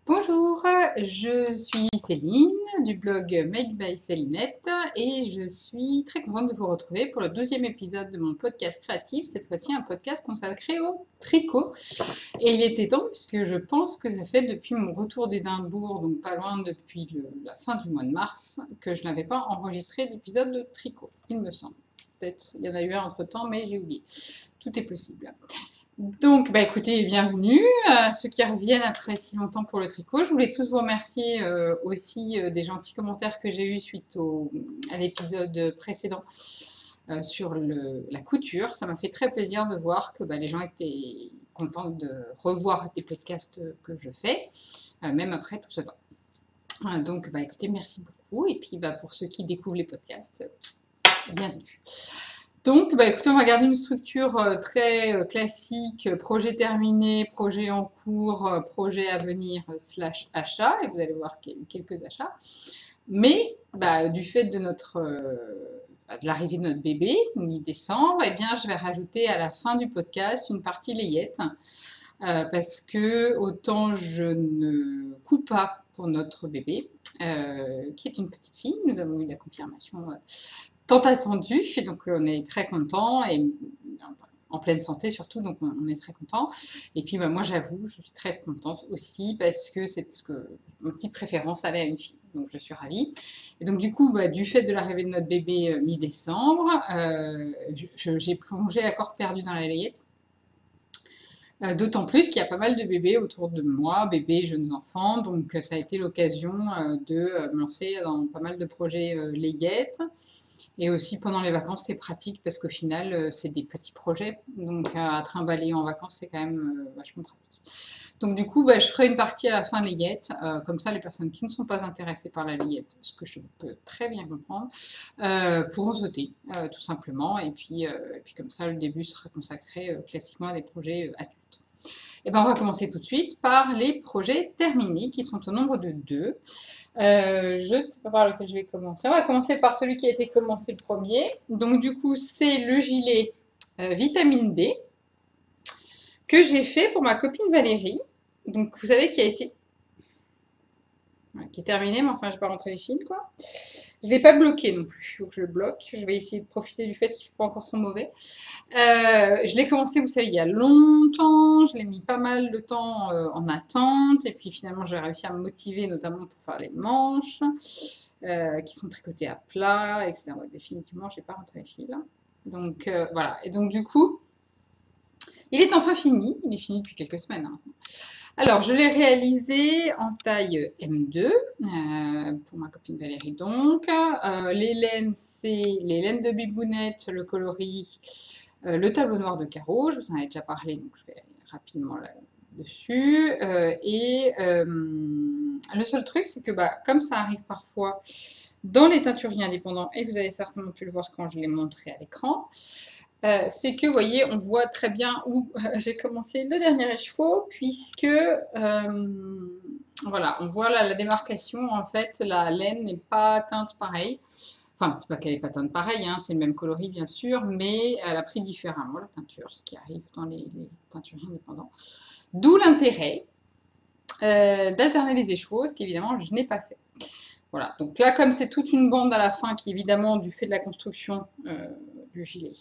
Bonjour, je suis Céline du blog Made by Célinette et je suis très contente de vous retrouver pour le 12e épisode de mon podcast créatif, cette fois-ci un podcast consacré au tricot. Et il était temps puisque je pense que ça fait depuis mon retour d'Édimbourg, donc pas loin depuis la fin du mois de mars, que je n'avais pas enregistré d'épisode de tricot, il me semble. Peut-être il y en a eu un entre-temps mais j'ai oublié. Tout est possible. Donc, écoutez, bienvenue à ceux qui reviennent après si longtemps pour le tricot. Je voulais tous vous remercier aussi des gentils commentaires que j'ai eus suite à l'épisode précédent sur la couture. Ça m'a fait très plaisir de voir que les gens étaient contents de revoir des podcasts que je fais, même après tout ce temps. Donc, écoutez, merci beaucoup. Et puis, pour ceux qui découvrent les podcasts, bienvenue. Donc, écoutez, on va garder une structure très classique, projet terminé, projet en cours, projet à venir, slash achat, et vous allez voir qu'il y a eu quelques achats. Mais du fait de de l'arrivée de notre bébé, mi-décembre, eh bien, je vais rajouter à la fin du podcast une partie layette, parce que autant je ne couds pas pour notre bébé, qui est une petite fille, nous avons eu la confirmation tant attendu, et donc on est très content et en pleine santé surtout, donc on est très content. Et puis moi j'avoue, je suis très contente aussi parce que c'est ce que ma petite préférence allait à une fille, donc je suis ravie. Et donc du coup, du fait de l'arrivée de notre bébé mi-décembre, j'ai plongé à corps perdu dans la layette. D'autant plus qu'il y a pas mal de bébés autour de moi, bébés, jeunes enfants, donc ça a été l'occasion de me lancer dans pas mal de projets layettes. Et aussi pendant les vacances, c'est pratique parce qu'au final, c'est des petits projets. Donc à trimballer en vacances, c'est quand même vachement pratique. Donc du coup, je ferai une partie à la fin layette. Comme ça, les personnes qui ne sont pas intéressées par la layette, ce que je peux très bien comprendre, pourront sauter, tout simplement. Et puis comme ça, le début sera consacré classiquement à des projets adultes. Et on va commencer tout de suite par les projets terminés qui sont au nombre de 2. Je ne sais pas par lequel je vais commencer. On va commencer par celui qui a été commencé le premier. Donc du coup, c'est le gilet vitamine D que j'ai fait pour ma copine Valérie. Donc vous savez qui a été... qui est terminé, mais enfin je ne vais pas rentrer les fils quoi. Je ne l'ai pas bloqué non plus, il faut que je le bloque. Je vais essayer de profiter du fait qu'il ne fait pas encore trop mauvais. Je l'ai commencé, vous savez, il y a longtemps. Je l'ai mis pas mal de temps en attente. Et puis finalement, j'ai réussi à me motiver, notamment pour faire les manches, qui sont tricotées à plat, etc. Définitivement, je n'ai pas rentré les fils. Donc voilà. Et donc du coup, il est enfin fini. Il est fini depuis quelques semaines. Alors, je l'ai réalisé en taille M2 pour ma copine Valérie donc. Les laines, c'est les laines de Bibounette, le coloris, le tableau noir de carreaux. Je vous en ai déjà parlé, donc je vais rapidement là-dessus. Le seul truc, c'est que comme ça arrive parfois dans les teinturiers indépendants, et vous avez certainement pu le voir quand je l'ai montré à l'écran, c'est que, vous voyez, on voit très bien où j'ai commencé le dernier écheveau, puisque, voilà, on voit là la démarcation, en fait, la laine n'est pas teinte pareil. Enfin, c'est pas qu'elle n'est pas teinte pareil, hein, c'est le même coloris, bien sûr, mais elle a pris différemment la teinture, ce qui arrive dans les teinturiers indépendants. D'où l'intérêt d'alterner les écheveaux, ce qu'évidemment, je n'ai pas fait. Voilà, donc là, comme c'est toute une bande à la fin, qui évidemment, du fait de la construction du gilet,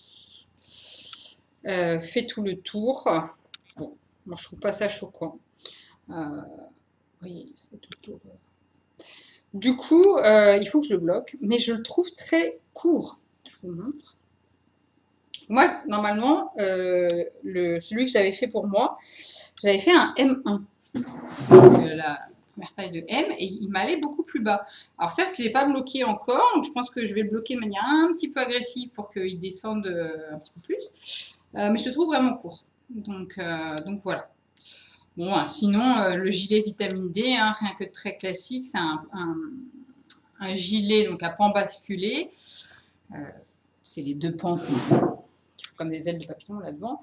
fait tout le tour. Bon, moi je trouve pas ça choquant. Oui, ça fait tout le tour. Du coup, il faut que je le bloque, mais je le trouve très court. Je vous montre. Moi, normalement, celui que j'avais fait pour moi, j'avais fait un M1. Donc, la première taille de M, et il m'allait beaucoup plus bas. Alors certes, je ne l'ai pas bloqué encore, donc je pense que je vais le bloquer de manière un petit peu agressive pour qu'il descende un petit peu plus. Mais je le trouve vraiment court. Donc voilà. Bon, sinon, le gilet vitamine D, hein, rien que très classique, c'est un gilet donc à pan basculé. C'est les deux pans comme des ailes de papillon là devant,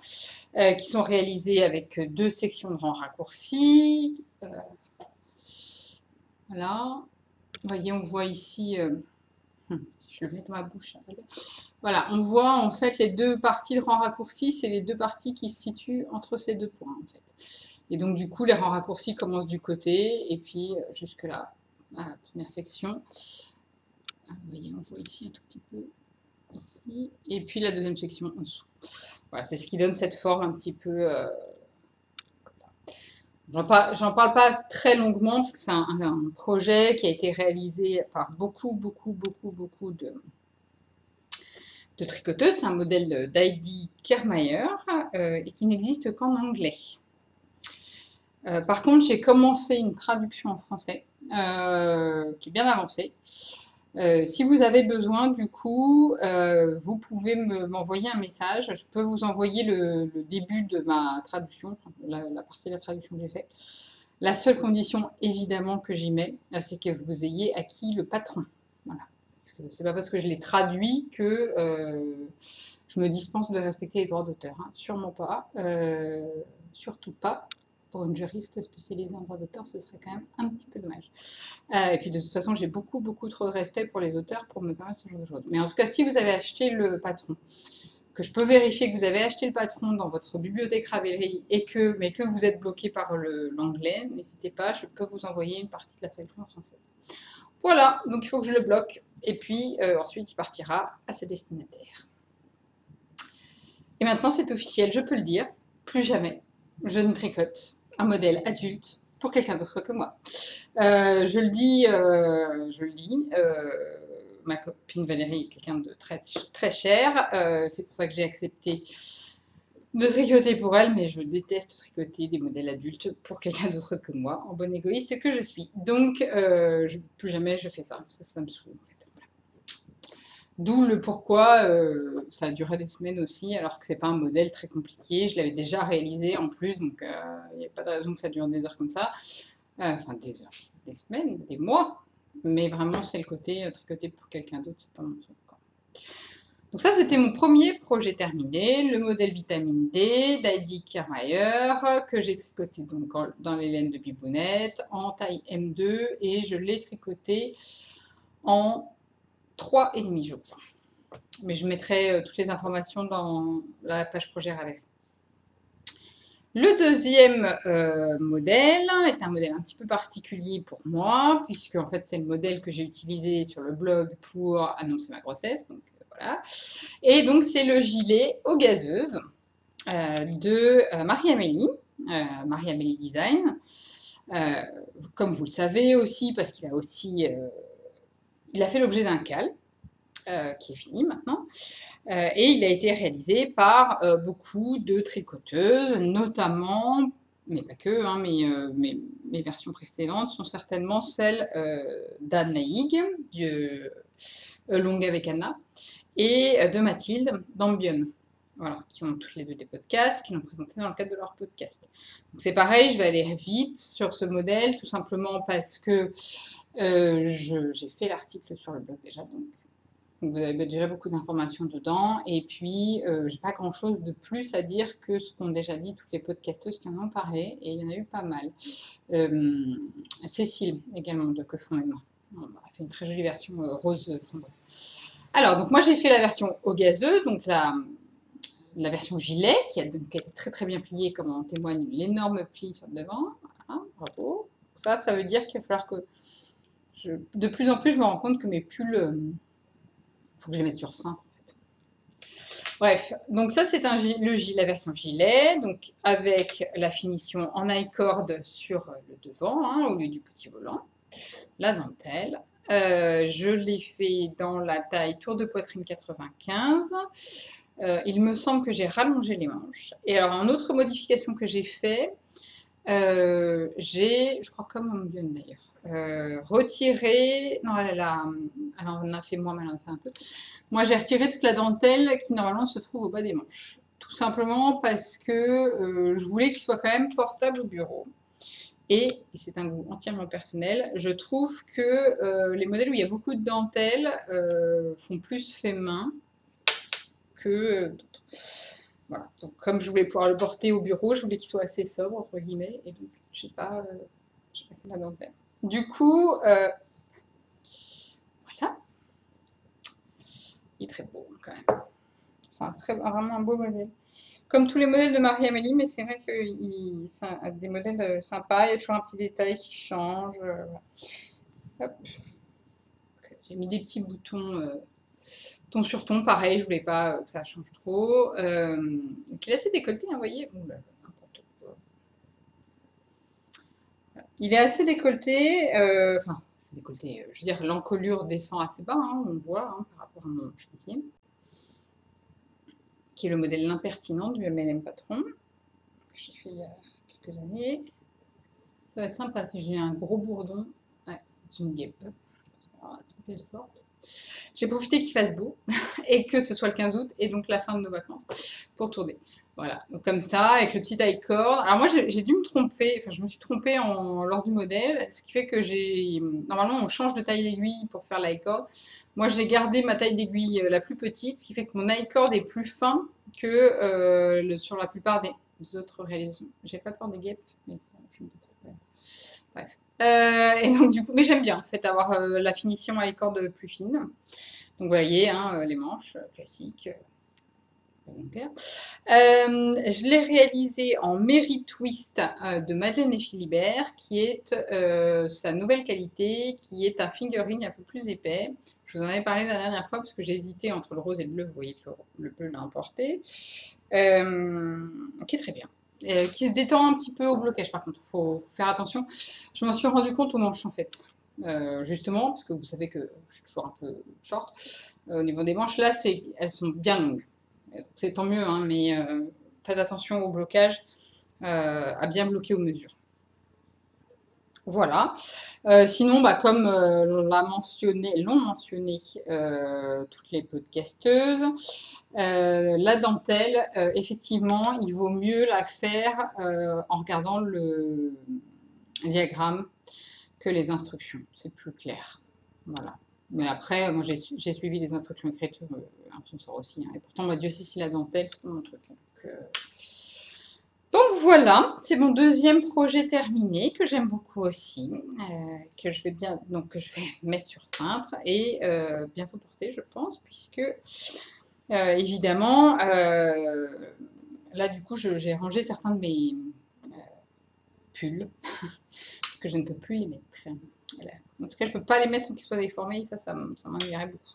qui sont réalisés avec 2 sections de rangs raccourcis. Voilà. Vous voyez, on voit ici, si je le mets dans ma bouche, voilà, on voit en fait les 2 parties de rang raccourci, c'est les 2 parties qui se situent entre ces 2 points en fait. Et donc, du coup, les rangs raccourcis commencent du côté, et puis jusque là, la première section. Vous voyez, on voit ici un tout petit peu. Ici, et puis la deuxième section en dessous. Voilà, c'est ce qui donne cette forme un petit peu comme ça. J'en parle pas très longuement parce que c'est un projet qui a été réalisé par beaucoup de tricoteuses. C'est un modèle d'Heidi Kermayer et qui n'existe qu'en anglais. Par contre, j'ai commencé une traduction en français qui est bien avancée. Si vous avez besoin, du coup, vous pouvez m'envoyer un message. Je peux vous envoyer le début de ma traduction, la partie de la traduction que j'ai faite. La seule condition, évidemment, que j'y mets, c'est que vous ayez acquis le patron. Voilà. Parce que c'est pas parce que je l'ai traduit que je me dispense de respecter les droits d'auteur. Hein. Sûrement pas. Surtout pas. Pour une juriste spécialisée en droit d'auteur, ce serait quand même un petit peu dommage. Et puis de toute façon, j'ai beaucoup trop de respect pour les auteurs pour me permettre ce genre de choses. Mais en tout cas, si vous avez acheté le patron, que je peux vérifier que vous avez acheté le patron dans votre bibliothèque Ravelry mais que vous êtes bloqué par l'anglais, n'hésitez pas, je peux vous envoyer une partie de la traduction en français. Voilà, donc il faut que je le bloque. Et puis ensuite, il partira à ses destinataires. Et maintenant, c'est officiel, je peux le dire, plus jamais, je ne tricote un modèle adulte pour quelqu'un d'autre que moi. Je le dis, ma copine Valérie est quelqu'un de très cher, c'est pour ça que j'ai accepté de tricoter pour elle, mais je déteste tricoter des modèles adultes pour quelqu'un d'autre que moi, en bonne égoïste que je suis. Donc, plus jamais je fais ça, ça me saoule. D'où le pourquoi ça a duré des semaines aussi, alors que c'est pas un modèle très compliqué. Je l'avais déjà réalisé en plus, donc il n'y a pas de raison que ça dure des heures comme ça. Enfin, des heures, des semaines, des mois. Mais vraiment, c'est le côté tricoter pour quelqu'un d'autre, c'est pas mon truc. Quoi. Donc ça, c'était mon premier projet terminé, le modèle vitamine D d'Heidi Kermayer, que j'ai tricoté donc dans les laines de Bibounette, en taille M2, et je l'ai tricoté en 3,5 je crois. Mais je mettrai toutes les informations dans la page projet Ravelry. Le deuxième modèle est un modèle un petit peu particulier pour moi, puisque en fait c'est le modèle que j'ai utilisé sur le blog pour annoncer ma grossesse. Donc, voilà. Et donc c'est le gilet aux gazeuses de Marie-Amélie, Marie-Amélie Design. Comme vous le savez aussi, parce qu'il a aussi il a fait l'objet d'un cal qui est fini maintenant. Et il a été réalisé par beaucoup de tricoteuses, notamment, mais pas que, hein, mes versions précédentes sont certainement celles d'Anne Laïg, de Longue avec Anna, et de Mathilde d'Ambion. Voilà, qui ont toutes les deux des podcasts, qui l'ont présenté dans le cadre de leur podcast. Donc c'est pareil, je vais aller vite sur ce modèle, tout simplement parce que j'ai fait l'article sur le blog déjà, donc vous avez déjà beaucoup d'informations dedans. Et puis, j'ai pas grand-chose de plus à dire que ce qu'ont déjà dit toutes les podcasteuses qui en ont parlé. Et il y en a eu pas mal. Cécile également de Que font les mains. On a fait une très jolie version rose framboise. Alors, donc moi j'ai fait la version aux gazeuses, donc la version gilet qui a été très bien pliée, comme en témoigne l'énorme pli sur le devant. Voilà, bravo. Ça veut dire qu'il va falloir que de plus en plus je me rends compte que mes pulls faut que je les mette sur cintre en fait. Bref, donc ça c'est la version gilet, donc avec la finition en I-cord sur le devant, hein, au lieu du petit volant, la dentelle. Je l'ai fait dans la taille tour de poitrine 95. Il me semble que j'ai rallongé les manches. Et alors, une autre modification que j'ai fait, je crois comme on me d'ailleurs, retiré, non, elle en a fait moins, mais elle en a fait un peu. Moi, j'ai retiré toute la dentelle qui normalement se trouve au bas des manches. Tout simplement parce que je voulais qu'il soit quand même portable au bureau. Et c'est un goût entièrement personnel, je trouve que les modèles où il y a beaucoup de dentelle font plus fait main que d'autres. Voilà. Donc, comme je voulais pouvoir le porter au bureau, je voulais qu'il soit assez sobre, entre guillemets, et donc je n'ai pas fait la dentelle. Du coup, voilà. Il est très beau quand même. C'est vraiment un beau modèle. Comme tous les modèles de Marie-Amélie, mais c'est vrai que c'est des modèles sympas. Il y a toujours un petit détail qui change. Voilà. Hop. J'ai mis des petits boutons ton sur ton, pareil, je voulais pas que ça change trop. Donc il est assez décolleté, hein, vous voyez. Ouh là là, n'importe quoi. Voilà. Il est assez décolleté, enfin, c'est décolleté, je veux dire, l'encolure descend assez bas, hein, on le voit hein, par rapport à mon chemisier, qui est le modèle l'impertinent du MLM Patron, que j'ai fait il y a quelques années. Ça va être sympa si j'ai un gros bourdon. Ouais, c'est une guêpe. Qu'elle sorte. J'ai profité qu'il fasse beau et que ce soit le 15 août et donc la fin de nos vacances pour tourner. Voilà, donc comme ça, avec le petit taille cord. Alors moi, j'ai dû me tromper, enfin je me suis trompée lors du modèle, ce qui fait que normalement on change de taille d'aiguille pour faire l'high cord. Moi j'ai gardé ma taille d'aiguille la plus petite, ce qui fait que mon high cord est plus fin que sur la plupart des autres réalisations. J'ai pas peur des guêpes, mais ça, je me détrompe. Bref. Et donc du coup, mais j'aime bien en fait avoir la finition à corde plus fine. Donc vous voyez, hein, les manches classiques. Je l'ai réalisé en Mary Twist de Madeleine et Philibert, qui est sa nouvelle qualité, qui est un fingering un peu plus épais. Je vous en avais parlé la dernière fois parce que j'ai hésité entre le rose et le bleu. Vous voyez que le bleu l'a emporté. Qui est très bien. Qui se détend un petit peu au blocage par contre, il faut faire attention. Je m'en suis rendu compte au manche en fait, justement, parce que vous savez que je suis toujours un peu short. Au niveau des manches, là, elles sont bien longues. C'est tant mieux, hein, mais faites attention au blocage, à bien bloquer aux mesures. Voilà. Sinon, bah, comme l'ont mentionné toutes les podcasteuses, la dentelle, effectivement, il vaut mieux la faire en regardant le diagramme que les instructions. C'est plus clair. Voilà. Mais après, moi, j'ai suivi les instructions écrites, un sort aussi. Hein. Et pourtant, moi, Dieu sait si la dentelle, c'est pas mon truc. Donc voilà, c'est mon deuxième projet terminé que j'aime beaucoup aussi, que je vais mettre sur cintre et bientôt porter, je pense, puisque évidemment, là du coup, j'ai rangé certains de mes pulls parce que je ne peux plus les mettre. Voilà. En tout cas, je ne peux pas les mettre sans qu'ils soient déformés, ça m'ennuierait beaucoup.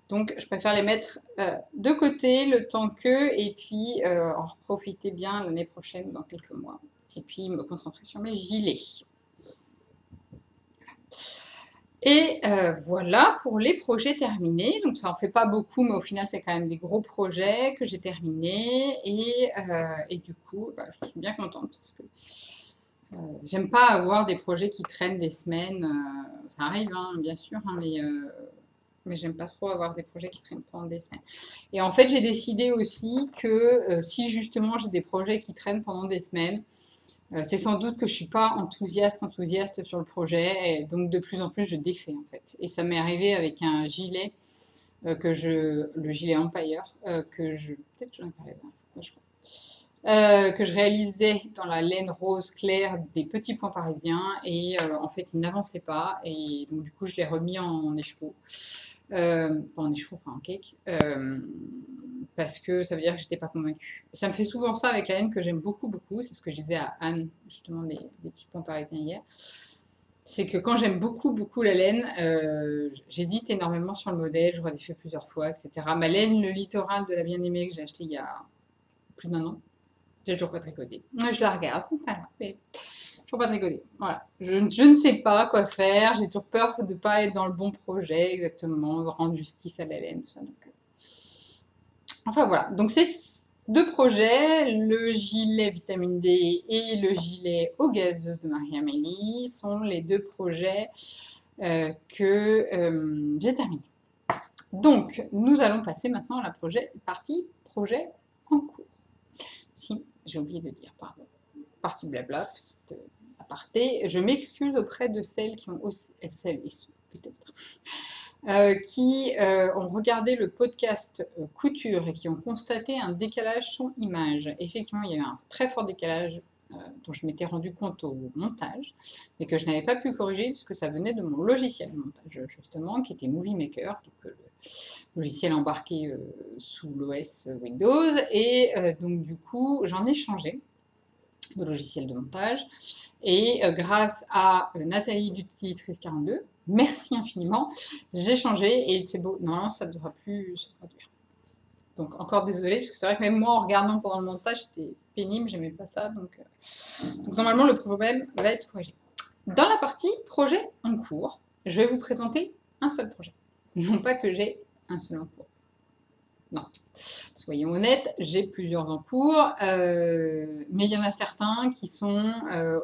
Donc, je préfère les mettre de côté le temps que, et puis en profiter bien l'année prochaine, dans quelques mois. Et puis, me concentrer sur mes gilets. Et voilà pour les projets terminés. Donc, ça en fait pas beaucoup, mais au final, c'est quand même des gros projets que j'ai terminés. Et du coup, bah, je suis bien contente parce que j'aime pas avoir des projets qui traînent des semaines. Ça arrive, hein, bien sûr, hein, mais j'aime pas trop avoir des projets qui traînent pendant des semaines. Et en fait, j'ai décidé aussi que si justement j'ai des projets qui traînent pendant des semaines, c'est sans doute que je suis pas enthousiaste sur le projet, et donc de plus en plus je défais en fait. Et ça m'est arrivé avec un gilet le gilet Empire, peut-être que j'en ai parlé là, je crois. Que je réalisais dans la laine rose claire des petits points parisiens et en fait il n'avançait pas et donc du coup je l'ai remis en écheveau. Pas en écheveau, pas en cake, parce que ça veut dire que j'étais pas convaincue. Ça me fait souvent ça avec la laine que j'aime beaucoup, beaucoup. C'est ce que je disais à Anne, justement, des petits points parisiens hier. C'est que quand j'aime beaucoup, beaucoup la laine, j'hésite énormément sur le modèle, je redéfais plusieurs fois, etc. Ma laine, le littoral de la bien-aimée que j'ai acheté il y a plus d'1 an, j'ai toujours pas tricoté. Je la regarde, voilà, mais toujours pas tricoté. Voilà. Je ne sais pas quoi faire, j'ai toujours peur de ne pas être dans le bon projet exactement, de rendre justice à la laine, tout ça. Donc, enfin voilà, donc c'est 2 projets, le gilet vitamine D et le gilet aux gazeuses de Marie-Amélie sont les 2 projets que j'ai terminés. Donc, nous allons passer maintenant à la partie projet en cours. Si, j'ai oublié de dire, pardon. Partie blabla, petite aparté. Je m'excuse auprès de celles qui ont aussi, celles et ceux peut-être, qui ont regardé le podcast couture et qui ont constaté un décalage son-image. Effectivement, il y avait un très fort décalage dont je m'étais rendu compte au montage, mais que je n'avais pas pu corriger puisque ça venait de mon logiciel de montage, justement, qui était Movie Maker, donc logiciel embarqué sous l'OS Windows. Et donc du coup, j'en ai changé de logiciel de montage. Et grâce à Nathalie d'Utilitrice 42, merci infiniment, j'ai changé et c'est beau. Normalement, ça ne devra plus se produire. Donc encore désolée, parce que c'est vrai que même moi, en regardant pendant le montage, c'était pénible, j'aimais pas ça. Donc normalement, le problème va être corrigé. Dans la partie projet en cours, je vais vous présenter un seul projet. Non pas que j'ai un seul en cours. Non. Soyons honnêtes, j'ai plusieurs en cours, mais il y en a certains qui sont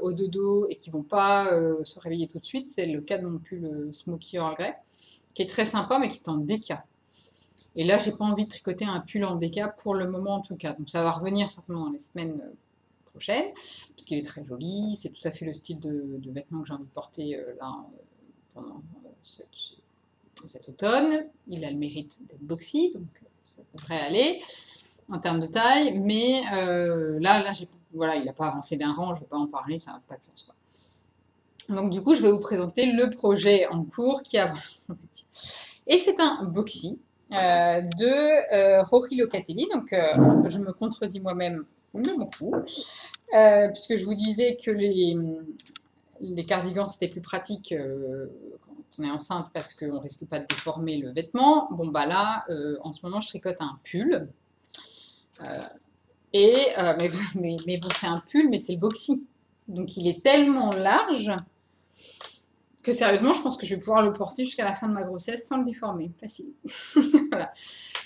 au dodo et qui ne vont pas se réveiller tout de suite. C'est le cas de mon pull Smoky Earl Grey, qui est très sympa, mais qui est en déca. Et là, j'ai pas envie de tricoter un pull en déca pour le moment en tout cas. Donc ça va revenir certainement dans les semaines prochaines, parce qu'il est très joli. C'est tout à fait le style de vêtements que j'ai envie de porter là pendant cet automne. Il a le mérite d'être boxy, donc ça devrait aller en termes de taille. Mais là voilà, il n'a pas avancé d'un rang, je ne vais pas en parler, ça n'a pas de sens, quoi. Donc du coup, je vais vous présenter le projet en cours qui avance. Et c'est un boxy de Rory Locatelli. Donc je me contredis moi-même, mais m'en fous. Puisque je vous disais que les cardigans, c'était plus pratique quand on est enceinte parce qu'on ne risque pas de déformer le vêtement. Bon, bah là, en ce moment, je tricote un pull. Mais bon, c'est un pull, mais c'est le boxy. Donc, il est tellement large que sérieusement, je pense que je vais pouvoir le porter jusqu'à la fin de ma grossesse sans le déformer. Facile. Voilà.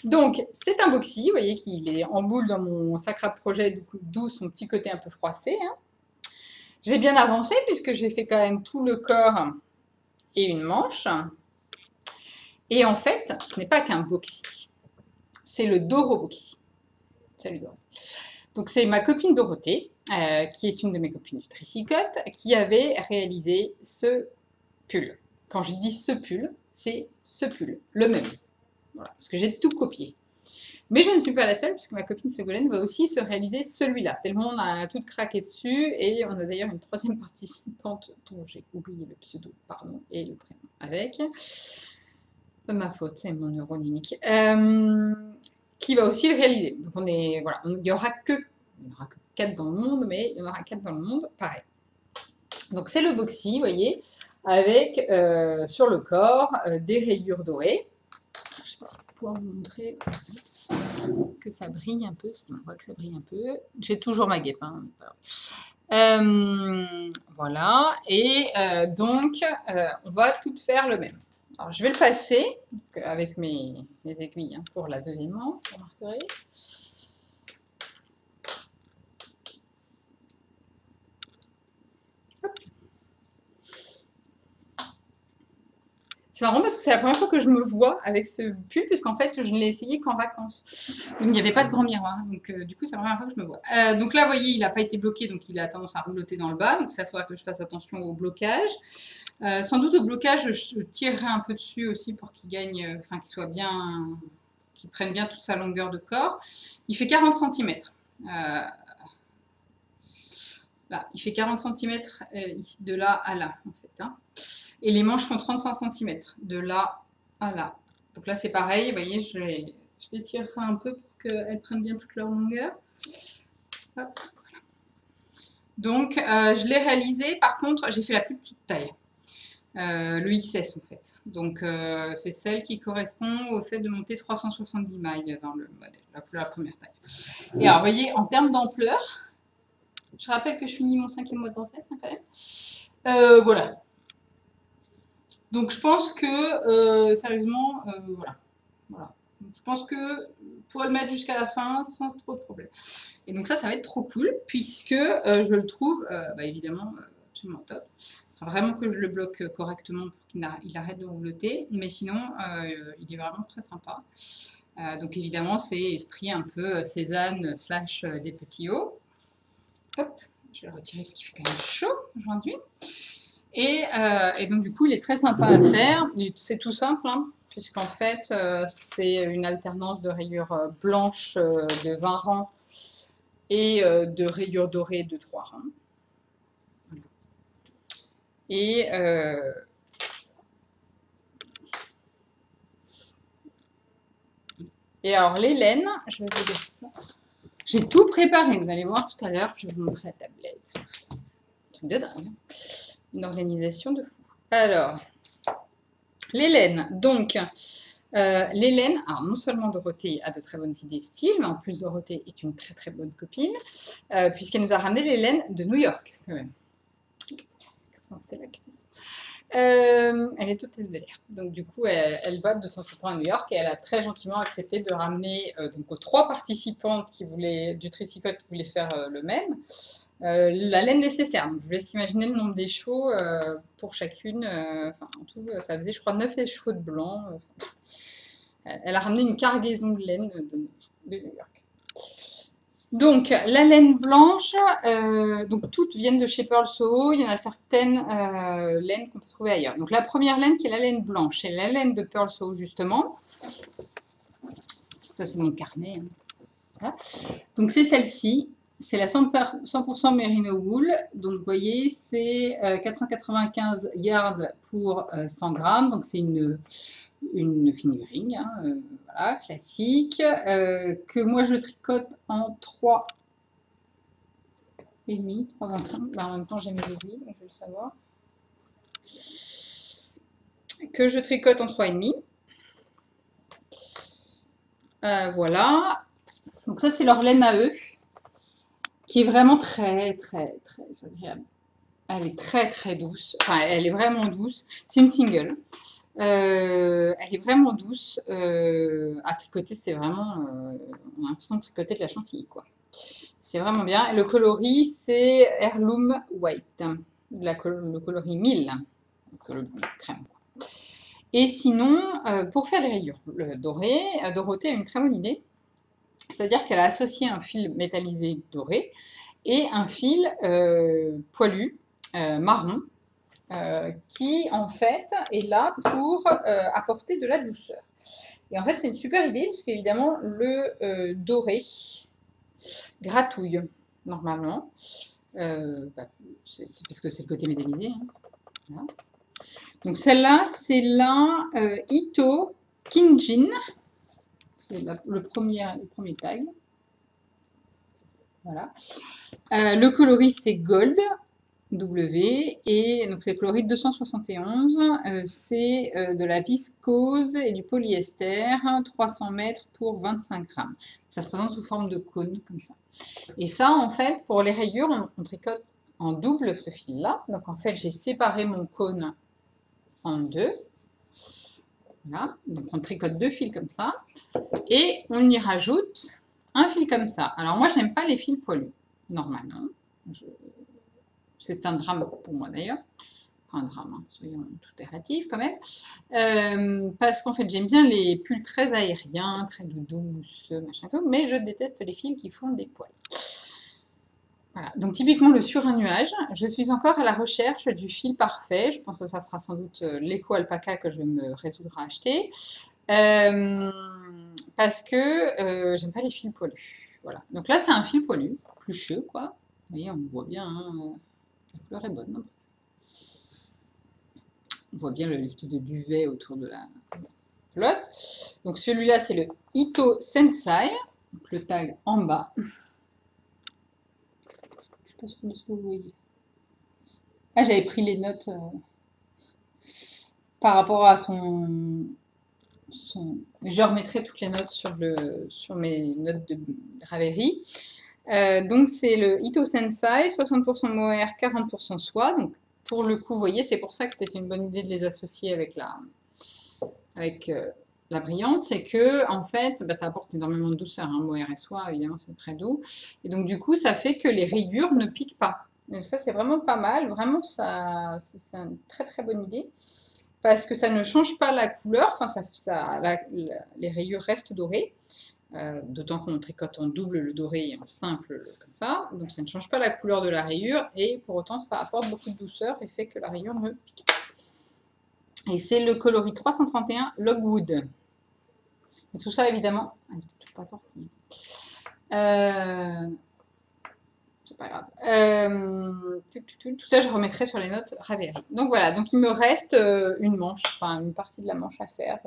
Donc, c'est un boxy. Vous voyez qu'il est en boule dans mon sac à projet, d'où son petit côté un peu froissé, hein. J'ai bien avancé puisque j'ai fait quand même tout le corps et une manche. Et en fait, ce n'est pas qu'un boxy, c'est le Doro Boxy. Salut Doro. Donc c'est ma copine Dorothée, qui est une de mes copines du Tricycote, qui avait réalisé ce pull. Quand je dis ce pull, c'est ce pull, le même. Voilà, parce que j'ai tout copié. Mais je ne suis pas la seule, puisque ma copine Ségolène va aussi se réaliser celui-là. Tellement on a tout craqué dessus, et on a d'ailleurs une troisième participante dont j'ai oublié le pseudo, pardon, et le prénom avec. Pas ma faute, c'est mon neurone unique. Qui va aussi le réaliser. Donc voilà, il n'y aura que 4 dans le monde, mais il y en aura 4 dans le monde, pareil. Donc c'est le boxy, vous voyez, avec sur le corps des rayures dorées. Je ne sais pas si je vais pouvoir vous montrer que ça brille un peu, si on voit que ça brille un peu. J'ai toujours ma guêpe, hein. Voilà, et donc on va toutes faire le même. Alors je vais le passer avec mes aiguilles, hein, pour la deuxième manche, vous remarquerez. C'est marrant parce que c'est la première fois que je me vois avec ce pull, puisqu'en fait, je ne l'ai essayé qu'en vacances. Il n'y avait pas de grand miroir, donc du coup, c'est la première fois que je me vois. Donc là, vous voyez, il n'a pas été bloqué, donc il a tendance à roulotter dans le bas, donc ça, il faudra que je fasse attention au blocage. Sans doute au blocage, je tirerai un peu dessus aussi pour qu'il gagne, enfin, qu'il soit bien, qu'il prenne bien toute sa longueur de corps. Il fait 40 cm. Là, il fait 40 cm ici, de là à là, en fait, hein. Et les manches font 35 cm, de là à là. Donc là, c'est pareil, vous voyez, je les tirerai un peu pour qu'elles prennent bien toute leur longueur. Hop, voilà. Donc, je l'ai réalisé, par contre, j'ai fait la plus petite taille, le XS en fait. Donc, c'est celle qui correspond au fait de monter 370 mailles dans le modèle, la première taille. Et alors, vous voyez, en termes d'ampleur, je rappelle que je finis mon 5e mois de grossesse, hein, quand même. Voilà. Donc je pense que, sérieusement, voilà. Donc, je pense que pour le mettre jusqu'à la fin sans trop de problème. Et donc ça va être trop cool, puisque je le trouve, évidemment, absolument top. Enfin, vraiment que je le bloque correctement pour qu'il arrête de roulotter, mais sinon, il est vraiment très sympa. Donc évidemment, c'est esprit un peu Cézanne / des petits hauts. Hop, je vais le retirer parce qu'il fait quand même chaud aujourd'hui. Et donc du coup, il est très sympa à faire. C'est tout simple, hein, puisqu'en fait, c'est une alternance de rayures blanches de 20 rangs et de rayures dorées de 3 rangs. Et Et alors, les laines, je vais vous dire ça. J'ai tout préparé, vous allez voir tout à l'heure, je vais vous montrer la tablette. C'est un truc de dingue. Une organisation de fou. Alors, les laines. Donc, les laines, alors non seulement Dorothée a de très bonnes idées style, mais en plus Dorothée est une très très bonne copine, puisqu'elle nous a ramené les laines de New York, quand même. C'est la classe. Elle est hôtesse de l'air. Donc, du coup, elle va de temps en temps à New York et elle a très gentiment accepté de ramener donc, aux 3 participantes du tricycle qui voulaient faire le même, la laine nécessaire. Donc, je vous laisse imaginer le nombre d'échevaux pour chacune. En tout, ça faisait, je crois, 9 échevaux de blanc. Elle a ramené une cargaison de laine de New York. Donc, la laine blanche, donc toutes viennent de chez Pearl Soho. Il y en a certaines laines qu'on peut trouver ailleurs. Donc, la première laine qui est la laine blanche, c'est la laine de Pearl Soho, justement. Ça, c'est mon carnet. Hein. Voilà. Donc, c'est celle-ci. C'est la 100% Merino Wool. Donc, vous voyez, c'est 495 yards pour 100 grammes. Donc, c'est une fingering, hein, voilà, classique, que moi je tricote en 3 et demi, 3,25. En même temps j'ai mes aiguilles, donc je vais le savoir. Que je tricote en 3,5. Voilà. Donc ça c'est leur laine à eux, qui est vraiment très très très agréable. Elle est très très douce, enfin elle est vraiment douce. C'est une single. Elle est vraiment douce. À tricoter, c'est vraiment. On a l'impression de tricoter de la chantilly, quoi. C'est vraiment bien. Et le coloris, c'est Heirloom White. Le coloris 1000. Le crème. Et sinon, pour faire les rayures dorées, Dorothée a une très bonne idée. C'est-à-dire qu'elle a associé un fil métallisé doré et un fil poilu marron qui en fait est là pour apporter de la douceur. Et en fait, c'est une super idée parce qu'évidemment, le doré gratouille normalement. C'est parce que c'est le côté métallisé. Hein. Voilà. Donc celle-là, c'est la Ito Kinjin. C'est le premier tag. Voilà. Le coloris, c'est Gold. W, et donc c'est le coloris 271, c'est de la viscose et du polyester, 300 mètres pour 25 grammes. Ça se présente sous forme de cône, comme ça. Et ça, en fait, pour les rayures, on tricote en double ce fil-là. Donc en fait, j'ai séparé mon cône en 2. Voilà, donc on tricote 2 fils comme ça, et on y rajoute un fil comme ça. Alors moi, j'aime pas les fils poilus, normalement. C'est un drame pour moi d'ailleurs. Enfin, un drame, hein, soyons tout est relatif quand même. Parce qu'en fait, j'aime bien les pulls très aériens, très doudous, machin tout, mais je déteste les fils qui font des poils. Voilà. Donc typiquement le sur un nuage, je suis encore à la recherche du fil parfait. Je pense que ça sera sans doute l'éco alpaca que je vais me résoudre à acheter. Parce que j'aime pas les fils poilus. Voilà. Donc là, c'est un fil poilu, plucheux, quoi. Vous voyez, on voit bien... Hein, la couleur est bonne. Hein, on voit bien l'espèce de duvet autour de la pelote. Donc celui-là, c'est le Ito Sensai. Donc le tag en bas. Je ne sais pas ce que vous voyez. Ah, j'avais pris les notes par rapport à son... Je remettrai toutes les notes sur mes notes de Ravelry. Donc c'est le Ito Sensai, 60% mohair, 40% soie. Donc pour le coup, vous voyez, c'est pour ça que c'était une bonne idée de les associer avec la brillante, c'est que en fait, ça apporte énormément de douceur, hein, mohair et soie, évidemment, c'est très doux. Et donc du coup, ça fait que les rayures ne piquent pas. Et ça, c'est vraiment pas mal. Vraiment, ça, c'est une très très bonne idée. Parce que ça ne change pas la couleur, enfin, les rayures restent dorées. D'autant qu'on tricote en double le doré et en simple comme ça, donc ça ne change pas la couleur de la rayure et pour autant ça apporte beaucoup de douceur et fait que la rayure ne pique pas. Et c'est le coloris 331 Logwood. Et tout ça évidemment, elle n'est toujours pas sortie. C'est pas grave. Tout ça je remettrai sur les notes Ravelry. Donc voilà, donc il me reste une manche, enfin une partie de la manche à faire.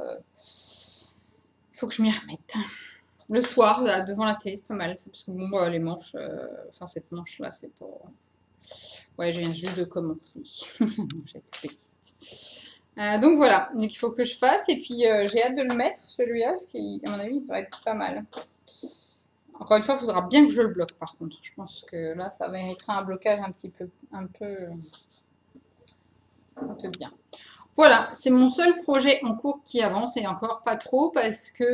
faut que je m'y remette. Le soir, là, devant la télé, c'est pas mal. Parce que bon, bah, les manches, enfin cette manche-là, c'est pas... Ouais, je viens juste de commencer. J'étais petite. Donc voilà, donc il faut que je fasse. Et puis j'ai hâte de le mettre, celui-là, parce qu'à mon avis, il va être pas mal. Encore une fois, il faudra bien que je le bloque, par contre. Je pense que là, ça mériterait un blocage un peu bien. Voilà, c'est mon seul projet en cours qui avance et encore pas trop parce que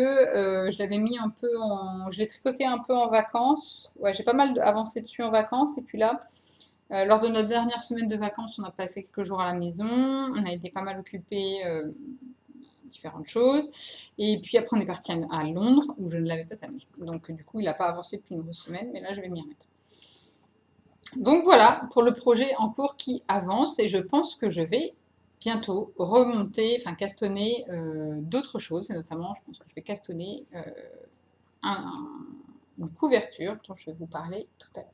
je l'avais mis un peu en... Je l'ai tricoté un peu en vacances. Ouais, j'ai pas mal avancé dessus en vacances. Et puis là, lors de notre dernière semaine de vacances, on a passé quelques jours à la maison. On a été pas mal occupés différentes choses. Et puis après, on est parti à Londres où je ne l'avais pas samedi. Donc du coup, il n'a pas avancé depuis une grosse semaine, mais là, je vais m'y remettre. Donc voilà pour le projet en cours qui avance et je pense que je vais bientôt remonter, enfin castonner d'autres choses. Et notamment, je pense que je vais castonner une couverture dont je vais vous parler tout à l'heure.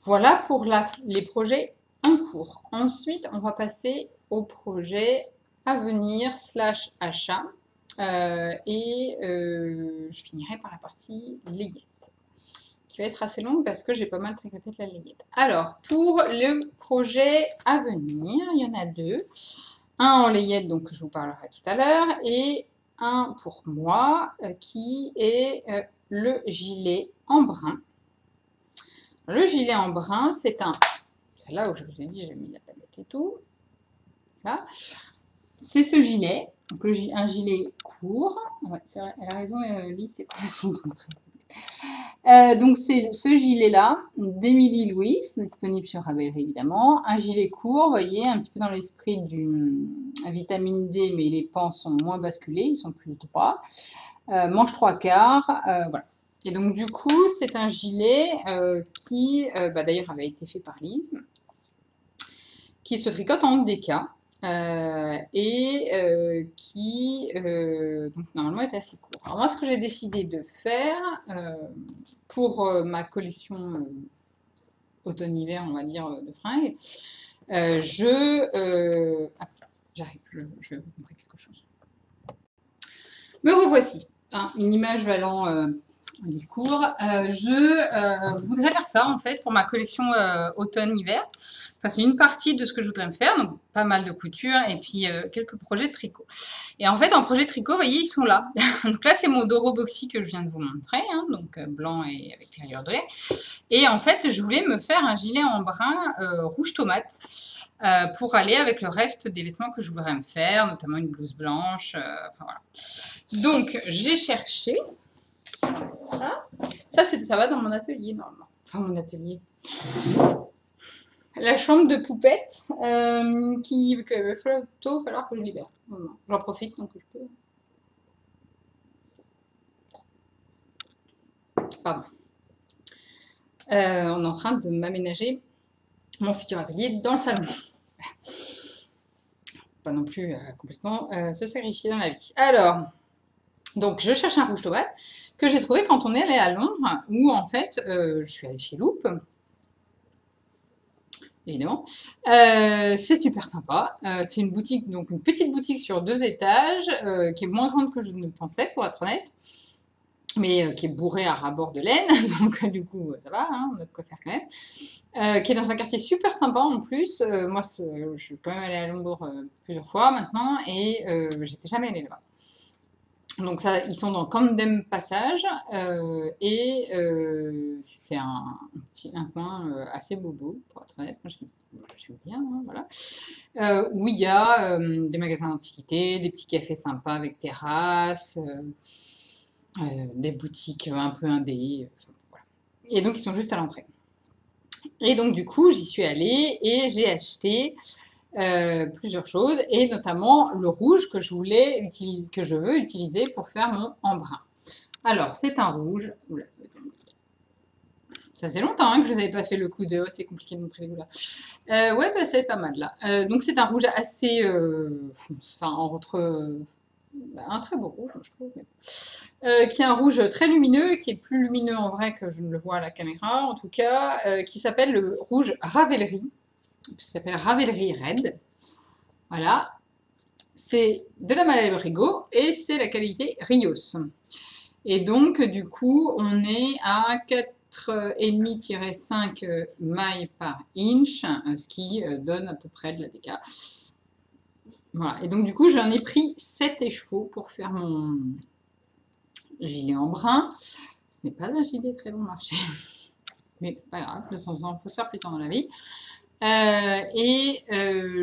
Voilà pour les projets en cours. Ensuite, on va passer au projet à venir / achat. Et je finirai par la partie layette, qui va être assez longue parce que j'ai pas mal tricoté de la layette. Alors, pour le projet à venir, il y en a deux. Un en layette, donc je vous parlerai tout à l'heure, et un pour moi, qui est le gilet en brun. Le gilet en brun, c'est là où je vous ai dit, j'ai mis la tablette et tout. Là. C'est ce gilet, donc un gilet court. Ouais, c'est vrai, elle a raison, Lise, c'est pas facile de montrer. Donc c'est ce gilet-là, d'Emily Louis, disponible sur Ravelry évidemment. Un gilet court, vous voyez, un petit peu dans l'esprit du vitamine D, mais les pans sont moins basculés, ils sont plus droits. Manche 3/4, voilà. Et donc du coup, c'est un gilet qui, d'ailleurs, avait été fait par Lise, qui se tricote en DK. Et qui donc normalement est assez court. Alors moi, ce que j'ai décidé de faire pour ma collection automne-hiver, on va dire, de fringues, j'arrive, je vais vous montrer quelque chose. Me revoici, hein, une image valant un discours. Je voudrais faire ça en fait pour ma collection automne-hiver. Enfin, c'est une partie de ce que je voudrais me faire, donc pas mal de couture et puis quelques projets de tricot. Et en fait, en projet de tricot, vous voyez, ils sont là. Donc là, c'est mon Doro Boxy que je viens de vous montrer, hein, donc blanc et avec rayures de lait. Et en fait, je voulais me faire un gilet en brun rouge tomate pour aller avec le reste des vêtements que je voudrais me faire, notamment une blouse blanche. Enfin, voilà. Donc, j'ai cherché. Voilà. Ça va dans mon atelier, normalement. Enfin, mon atelier. La chambre de poupette qu'il va falloir que je libère. J'en profite tant que je peux. Pardon. On est en train de m'aménager mon futur atelier dans le salon. Pas non plus complètement se sacrifier dans la vie. Alors, donc je cherche un rouge tomate que j'ai trouvé quand on est allé à Londres, où en fait, je suis allée chez Loop. Évidemment. C'est super sympa. C'est une boutique, donc une petite boutique sur 2 étages, qui est moins grande que je ne pensais, pour être honnête, mais qui est bourrée à ras-bord de laine, donc du coup, ça va, hein, on a de quoi faire quand même. Qui est dans un quartier super sympa en plus. Moi, je suis quand même allée à Londres plusieurs fois maintenant, et j'étais jamais allée là-bas. Donc ça, ils sont dans Camden Passage et c'est un coin assez bobo, pour être honnête. Moi, j'aime bien, hein, voilà. Où il y a des magasins d'antiquités, des petits cafés sympas avec terrasse, des boutiques un peu indé. Voilà. Et donc, ils sont juste à l'entrée. Et donc, du coup, j'y suis allée et j'ai acheté plusieurs choses, et notamment le rouge que je veux utiliser pour faire mon embrun. Alors, c'est un rouge. Oula, ça faisait longtemps hein, que je n'avais pas fait le coup de... c'est compliqué de montrer les couleurs. Ouais, bah, c'est pas mal là. Donc, c'est un rouge assez foncé, un très beau rouge, je trouve. Qui est un rouge très lumineux, qui est plus lumineux en vrai que je ne le vois à la caméra, en tout cas, qui s'appelle le rouge Ravelry. Ça s'appelle Ravelry Red. Voilà. c'est de la Malabrigo et c'est la qualité Rios. Et donc, du coup, on est à 4,5-5 mailles par inch, ce qui donne à peu près de la DK. Voilà. Et donc, du coup, j'en ai pris 7 écheveaux pour faire mon gilet en brun. Ce n'est pas un gilet très bon marché. Mais c'est pas grave, de temps en temps, il faut se faire plaisir dans la vie.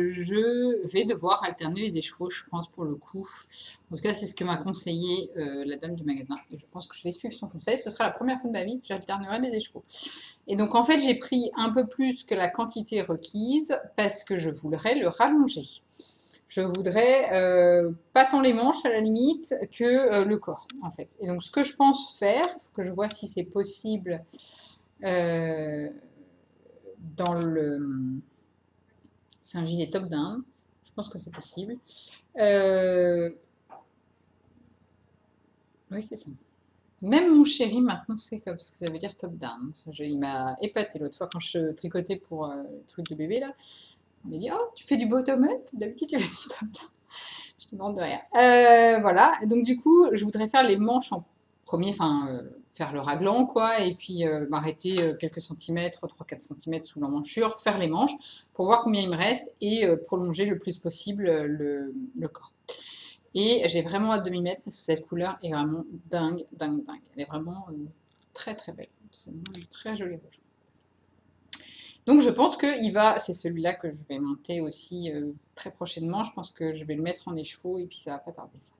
Je vais devoir alterner les écheveaux, je pense, pour le coup. En tout cas, c'est ce que m'a conseillé la dame du magasin. Et je pense que je vais suivre son conseil. Ce sera la première fois de ma vie que j'alternerai les écheveaux. Et donc, en fait, j'ai pris un peu plus que la quantité requise parce que je voudrais le rallonger. Je voudrais pas tant les manches à la limite que le corps, en fait. Et donc, ce que je pense faire, que je vois si c'est possible dans le... C'est un gilet top down. Je pense que c'est possible. Oui, c'est ça. Même mon chéri, maintenant, c'est comme ce que ça veut dire top down. Il m'a épaté l'autre fois quand je tricotais pour le truc de bébé, là. Il m'a dit, oh, tu fais du bottom up? D'habitude, tu fais du top down. Je te demande de rien. Voilà. Donc, du coup, je voudrais faire les manches en premier, enfin, faire le raglan, quoi, et puis m'arrêter quelques centimètres, 3-4 centimètres sous l'emmanchure, faire les manches pour voir combien il me reste et prolonger le plus possible le corps. Et j'ai vraiment hâte de m'y mettre parce que cette couleur est vraiment dingue, dingue, dingue. Elle est vraiment très, très belle. C'est vraiment une très jolie rouge. Donc je pense que c'est celui-là que je vais monter aussi très prochainement. Je pense que je vais le mettre en écheveau et puis ça va pas tarder ça.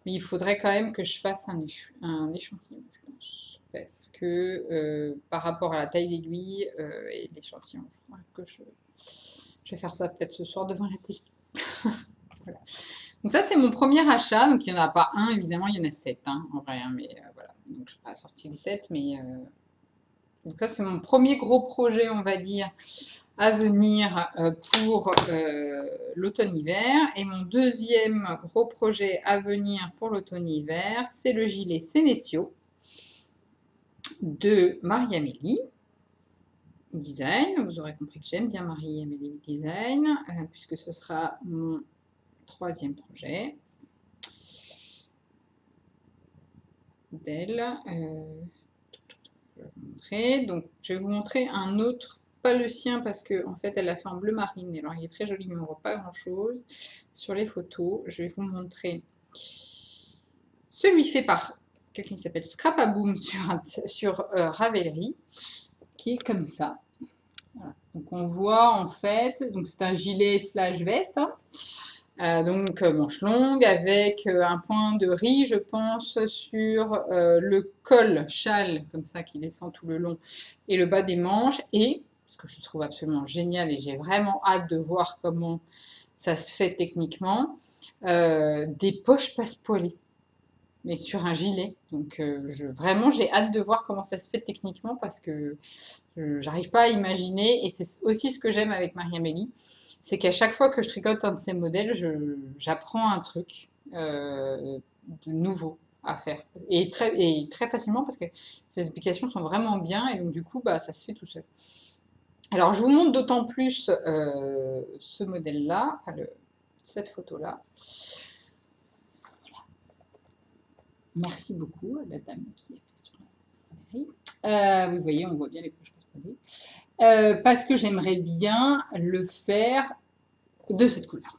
Mais il faudrait quand même que je fasse un échantillon, je pense. Parce que par rapport à la taille d'aiguille et l'échantillon, je crois que je vais faire ça peut-être ce soir devant la télé. Voilà. Donc ça, c'est mon premier achat. Donc il n'y en a pas un, évidemment, il y en a 7 hein, en vrai. Hein, mais voilà. Donc je n'ai pas sorti les 7, mais... Donc ça, c'est mon premier gros projet, on va dire, à venir pour l'automne-hiver. Et mon deuxième gros projet à venir pour l'automne-hiver, c'est le gilet Senecio de Marie-Amélie Design. Vous aurez compris que j'aime bien Marie-Amélie Design, puisque ce sera mon troisième projet d'elle. Je vais vous montrer. Donc, je vais vous montrer un autre, pas le sien parce qu'en fait, elle l'a fait en bleu marine. Alors, il est très joli, mais on ne voit pas grand-chose sur les photos. Je vais vous montrer celui fait par quelqu'un qui s'appelle Scrapaboom sur Ravelry, qui est comme ça. Voilà. Donc, on voit en fait, donc c'est un gilet slash veste. Hein. Donc manche longue avec un point de riz, je pense, sur le col châle, comme ça, qui descend tout le long, et le bas des manches. Et, ce que je trouve absolument génial, et j'ai vraiment hâte de voir comment ça se fait techniquement, des poches passe-poilées, mais sur un gilet. Donc vraiment, j'ai hâte de voir comment ça se fait techniquement, parce que j'arrive pas à imaginer, et c'est aussi ce que j'aime avec Marie-Amélie, c'est qu'à chaque fois que je tricote un de ces modèles, j'apprends un truc de nouveau à faire. Et très facilement parce que ces explications sont vraiment bien et donc du coup, bah, ça se fait tout seul. Alors, je vous montre d'autant plus ce modèle-là, enfin, cette photo-là. Voilà. Merci beaucoup à la dame qui a fait sur la vous voyez, on voit bien les poches parce que j'aimerais bien le faire de cette couleur.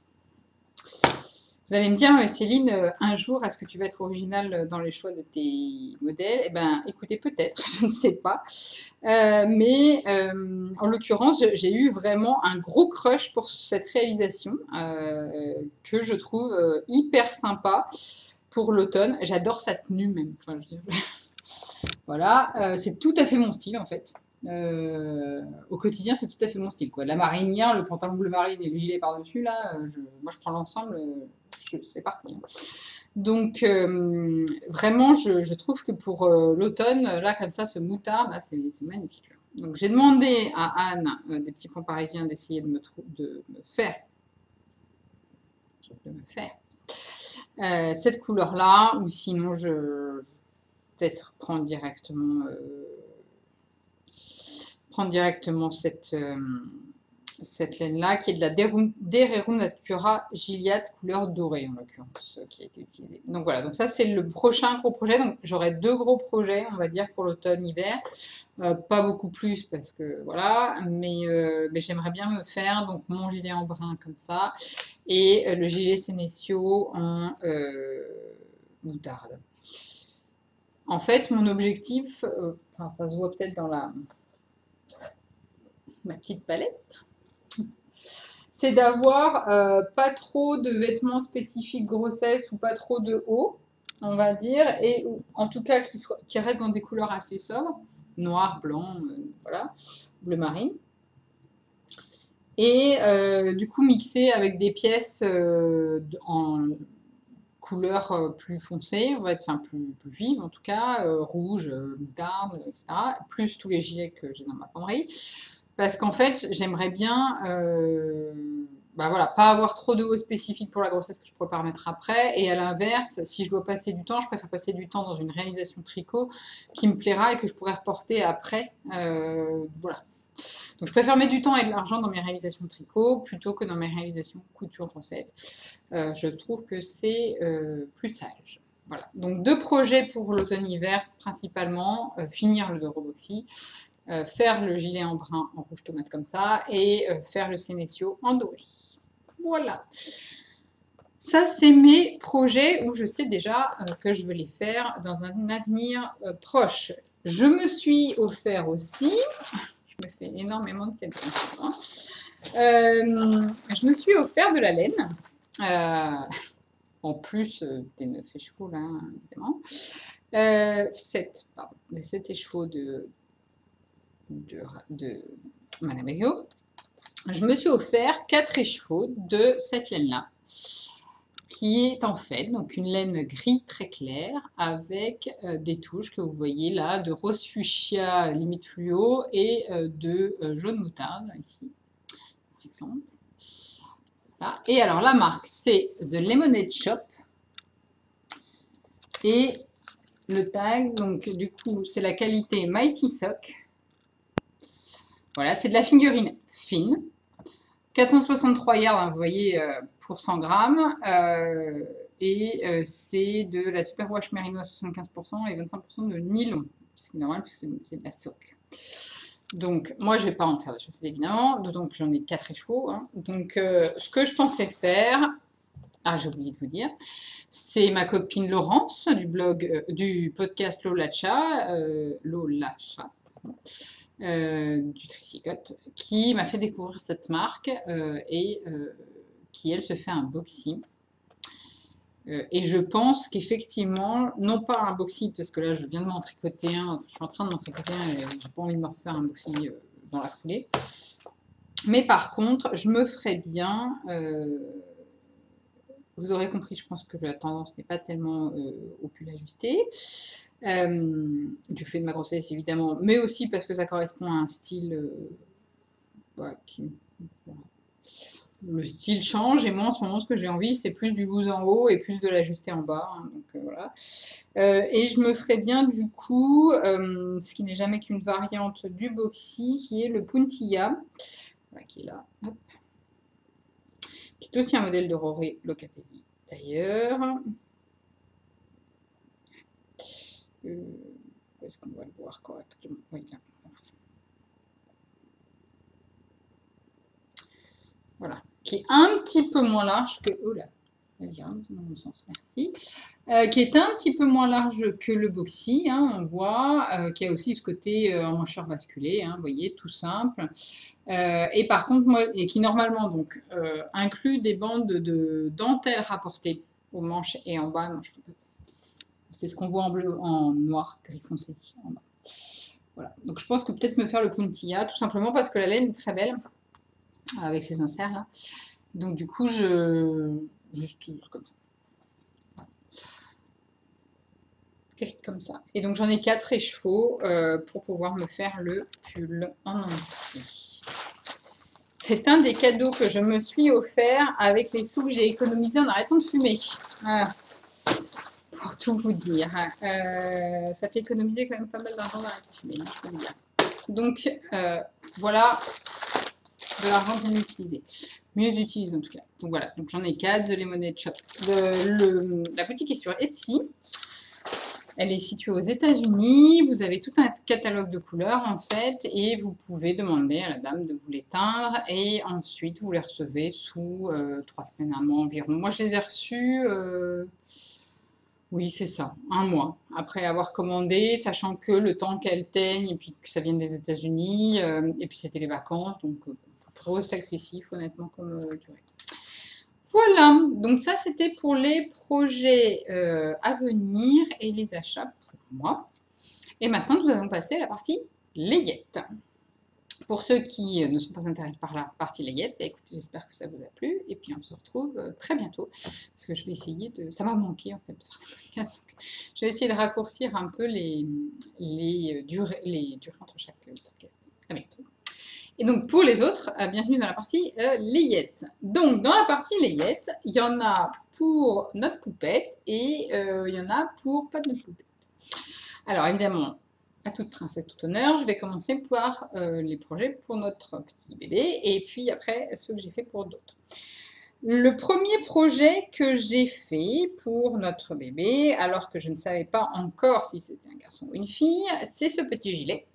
Vous allez me dire, Céline, un jour, est-ce que tu vas être originale dans les choix de tes modèles? Eh bien, écoutez, peut-être, je ne sais pas. Mais en l'occurrence, j'ai eu vraiment un gros crush pour cette réalisation que je trouve hyper sympa pour l'automne. J'adore sa tenue même. Enfin, je veux dire, voilà, c'est tout à fait mon style en fait. Au quotidien, c'est tout à fait mon style, quoi. La marinière, le pantalon bleu marine et le gilet par-dessus, là, moi je prends l'ensemble, c'est parti. Hein. Donc, vraiment, je trouve que pour l'automne, là, comme ça, ce moutard, là, c'est magnifique. Là. Donc, j'ai demandé à Anne, des petits points parisiens, d'essayer de me faire cette couleur-là, ou sinon, je peut-être prendre directement cette cette laine-là, qui est de la Dererum Natura Giliate couleur dorée, en l'occurrence, qui a été utilisée. Donc voilà, donc ça c'est le prochain gros projet. Donc j'aurai 2 gros projets, on va dire, pour l'automne-hiver. Pas beaucoup plus parce que voilà, mais j'aimerais bien me faire donc mon gilet en brun comme ça et le gilet Senecio en moutarde. En fait, mon objectif, enfin, ça se voit peut-être dans ma petite palette, c'est d'avoir pas trop de vêtements spécifiques grossesse ou pas trop de haut, on va dire, et en tout cas qui restent dans des couleurs assez sobres, noir, blanc, voilà, bleu marine. Et du coup mixer avec des pièces en couleurs plus foncées, on va être, enfin plus vives en tout cas, rouge, moutarde, etc. Plus tous les gilets que j'ai dans ma penderie. Parce qu'en fait, j'aimerais bien bah voilà, pas avoir trop de haut spécifique pour la grossesse que je pourrais pas remettre après. Et à l'inverse, si je dois passer du temps, je préfère passer du temps dans une réalisation tricot qui me plaira et que je pourrais reporter après. Voilà. Donc je préfère mettre du temps et de l'argent dans mes réalisations de tricot plutôt que dans mes réalisations couture recette. Je trouve que c'est plus sage. Voilà. Donc 2 projets pour l'automne-hiver principalement, finir le Doroboxy, faire le gilet en brun en rouge tomate comme ça et faire le Senecio en doré. Voilà. Ça, c'est mes projets où je sais déjà que je veux les faire dans un avenir proche. Je me suis offert aussi, je me fais énormément de cadeaux. Je me suis offert de la laine, en plus des 9 écheveaux, là, évidemment. 7, pardon, les 7 écheveaux de Madame Ego. Je me suis offert 4 écheveaux de cette laine-là, qui est en fait donc une laine gris très clair avec des touches que vous voyez là de rose fuchsia limite fluo et de jaune moutarde ici par exemple. Voilà. Et alors la marque c'est The Lemonade Shop et le tag donc du coup c'est la qualité Mighty Sock. Voilà, c'est de la figurine fine. 463 yards, hein, vous voyez, pour 100 grammes. Et c'est de la Superwash Merino à 75% et 25% de nylon. C'est normal parce que c'est de la sock. Donc, moi, je ne vais pas en faire des chaussettes, évidemment. Donc, j'en ai 4 écheveaux. Hein. Donc, ce que je pensais faire... Ah, j'ai oublié de vous dire. C'est ma copine Laurence du blog, du podcast Lolacha. Lolacha. Du Tricycotte, qui m'a fait découvrir cette marque et qui, elle, se fait un boxy. Et je pense qu'effectivement, non pas un boxy, parce que là, je viens de m'en tricoter un, je suis en train de m'en tricoter un et j'ai pas envie de me refaire un boxy dans la foulée. Mais par contre, je me ferais bien... vous aurez compris, je pense que la tendance n'est pas tellement au pull ajusté. Du fait de ma grossesse évidemment, mais aussi parce que ça correspond à un style qui... Voilà. Le style change et moi en ce moment ce que j'ai envie c'est plus du loose en haut et plus de l'ajuster en bas, hein, donc voilà. Et je me ferais bien du coup, ce qui n'est jamais qu'une variante du boxy, qui est le puntilla, voilà, qui est là, hop, qui est aussi un modèle de Roré Locatelli d'ailleurs. Est-ce qu'on va le voir correctement? Oui, là. Voilà, qui est un petit peu moins large que... Oh là, vas-y, dans le sens, merci. Qui est un petit peu moins large que le boxy, hein, on voit, qui a aussi ce côté emmancheur basculé, hein, vous voyez, tout simple. Et par contre, moi, et qui normalement donc inclut des bandes de dentelle rapportées aux manches et en bas. C'est ce qu'on voit en bleu, en noir, gris foncé en bas. Voilà. Donc je pense que peut-être me faire le puntilla, tout simplement parce que la laine est très belle, avec ces inserts là. Donc du coup, juste comme ça. Comme ça. Et donc j'en ai 4 écheveaux pour pouvoir me faire le pull en entier. C'est un des cadeaux que je me suis offert avec les sous que j'ai économisés en arrêtant de fumer. Voilà. Pour tout vous dire. Ça fait économiser quand même pas mal d'argent d'arrêter de fumer, je peux vous dire. Donc voilà de l'argent inutilisé. Mieux utilisé en tout cas. Donc voilà, donc j'en ai 4, The Lemonade Shop. La boutique est sur Etsy. Elle est située aux États-Unis. Vous avez tout un catalogue de couleurs en fait et vous pouvez demander à la dame de vous les teindre et ensuite vous les recevez sous 3 semaines, un mois environ. Moi je les ai reçus, oui c'est ça, un mois après avoir commandé, sachant que le temps qu'elles teignent et puis que ça vienne des États-Unis et puis c'était les vacances donc trop excessif honnêtement comme durée. Voilà, donc ça c'était pour les projets à venir et les achats pour moi. Et maintenant nous allons passer à la partie layette. Pour ceux qui ne sont pas intéressés par la partie layette, bah, écoutez, j'espère que ça vous a plu et puis on se retrouve très bientôt parce que je vais essayer de... Ça m'a manqué en fait de faire des podcasts, donc je vais essayer de raccourcir un peu les durées entre chaque podcast. À bientôt. Et donc pour les autres, bienvenue dans la partie layette. Donc dans la partie layette, il y en a pour notre poupette et il y en a pour pas de notre poupette. Alors évidemment, à toute princesse, tout honneur, je vais commencer par les projets pour notre petit bébé et puis après ceux que j'ai fait pour d'autres. Le premier projet que j'ai fait pour notre bébé, alors que je ne savais pas encore si c'était un garçon ou une fille, c'est ce petit gilet.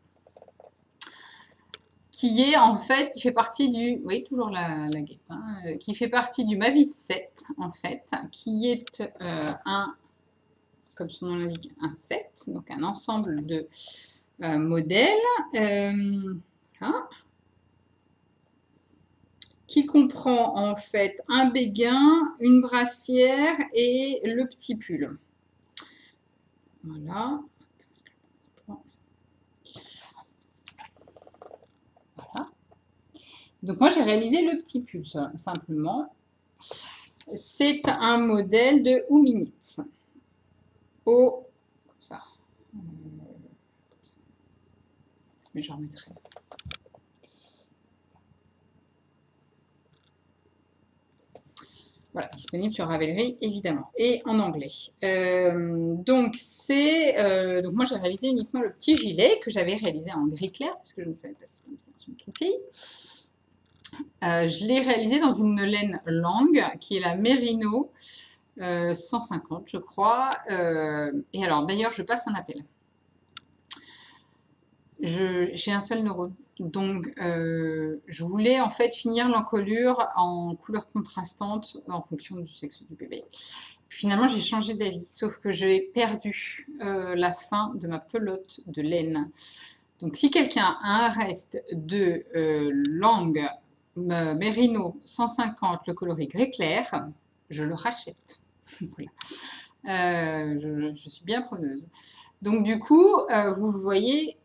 Qui est en fait, qui fait partie du, oui toujours la guêpe, hein, qui fait partie du Mavis 7 en fait, qui est un, comme son nom l'indique, un set, donc un ensemble de modèles, hein, qui comprend en fait un béguin, une brassière et le petit pull. Voilà. Voilà. Donc moi j'ai réalisé le petit pull simplement. C'est un modèle de Ouminitz. Comme ça. Mais j'en remettrai. Voilà, disponible sur Ravelry évidemment et en anglais. Donc moi j'ai réalisé uniquement le petit gilet que j'avais réalisé en gris clair parce que je ne savais pas si c'était une petite fille. Je l'ai réalisé dans une laine langue qui est la Merino 150 je crois. Et alors d'ailleurs je passe un appel. J'ai un seul neurone. Donc, je voulais en fait finir l'encolure en couleur contrastante en fonction du sexe du bébé. Finalement, j'ai changé d'avis, sauf que j'ai perdu la fin de ma pelote de laine. Donc, si quelqu'un a un reste de langue Merino 150, le coloris gris clair, je le rachète. Voilà. Je suis bien preneuse. Donc, du coup, vous voyez...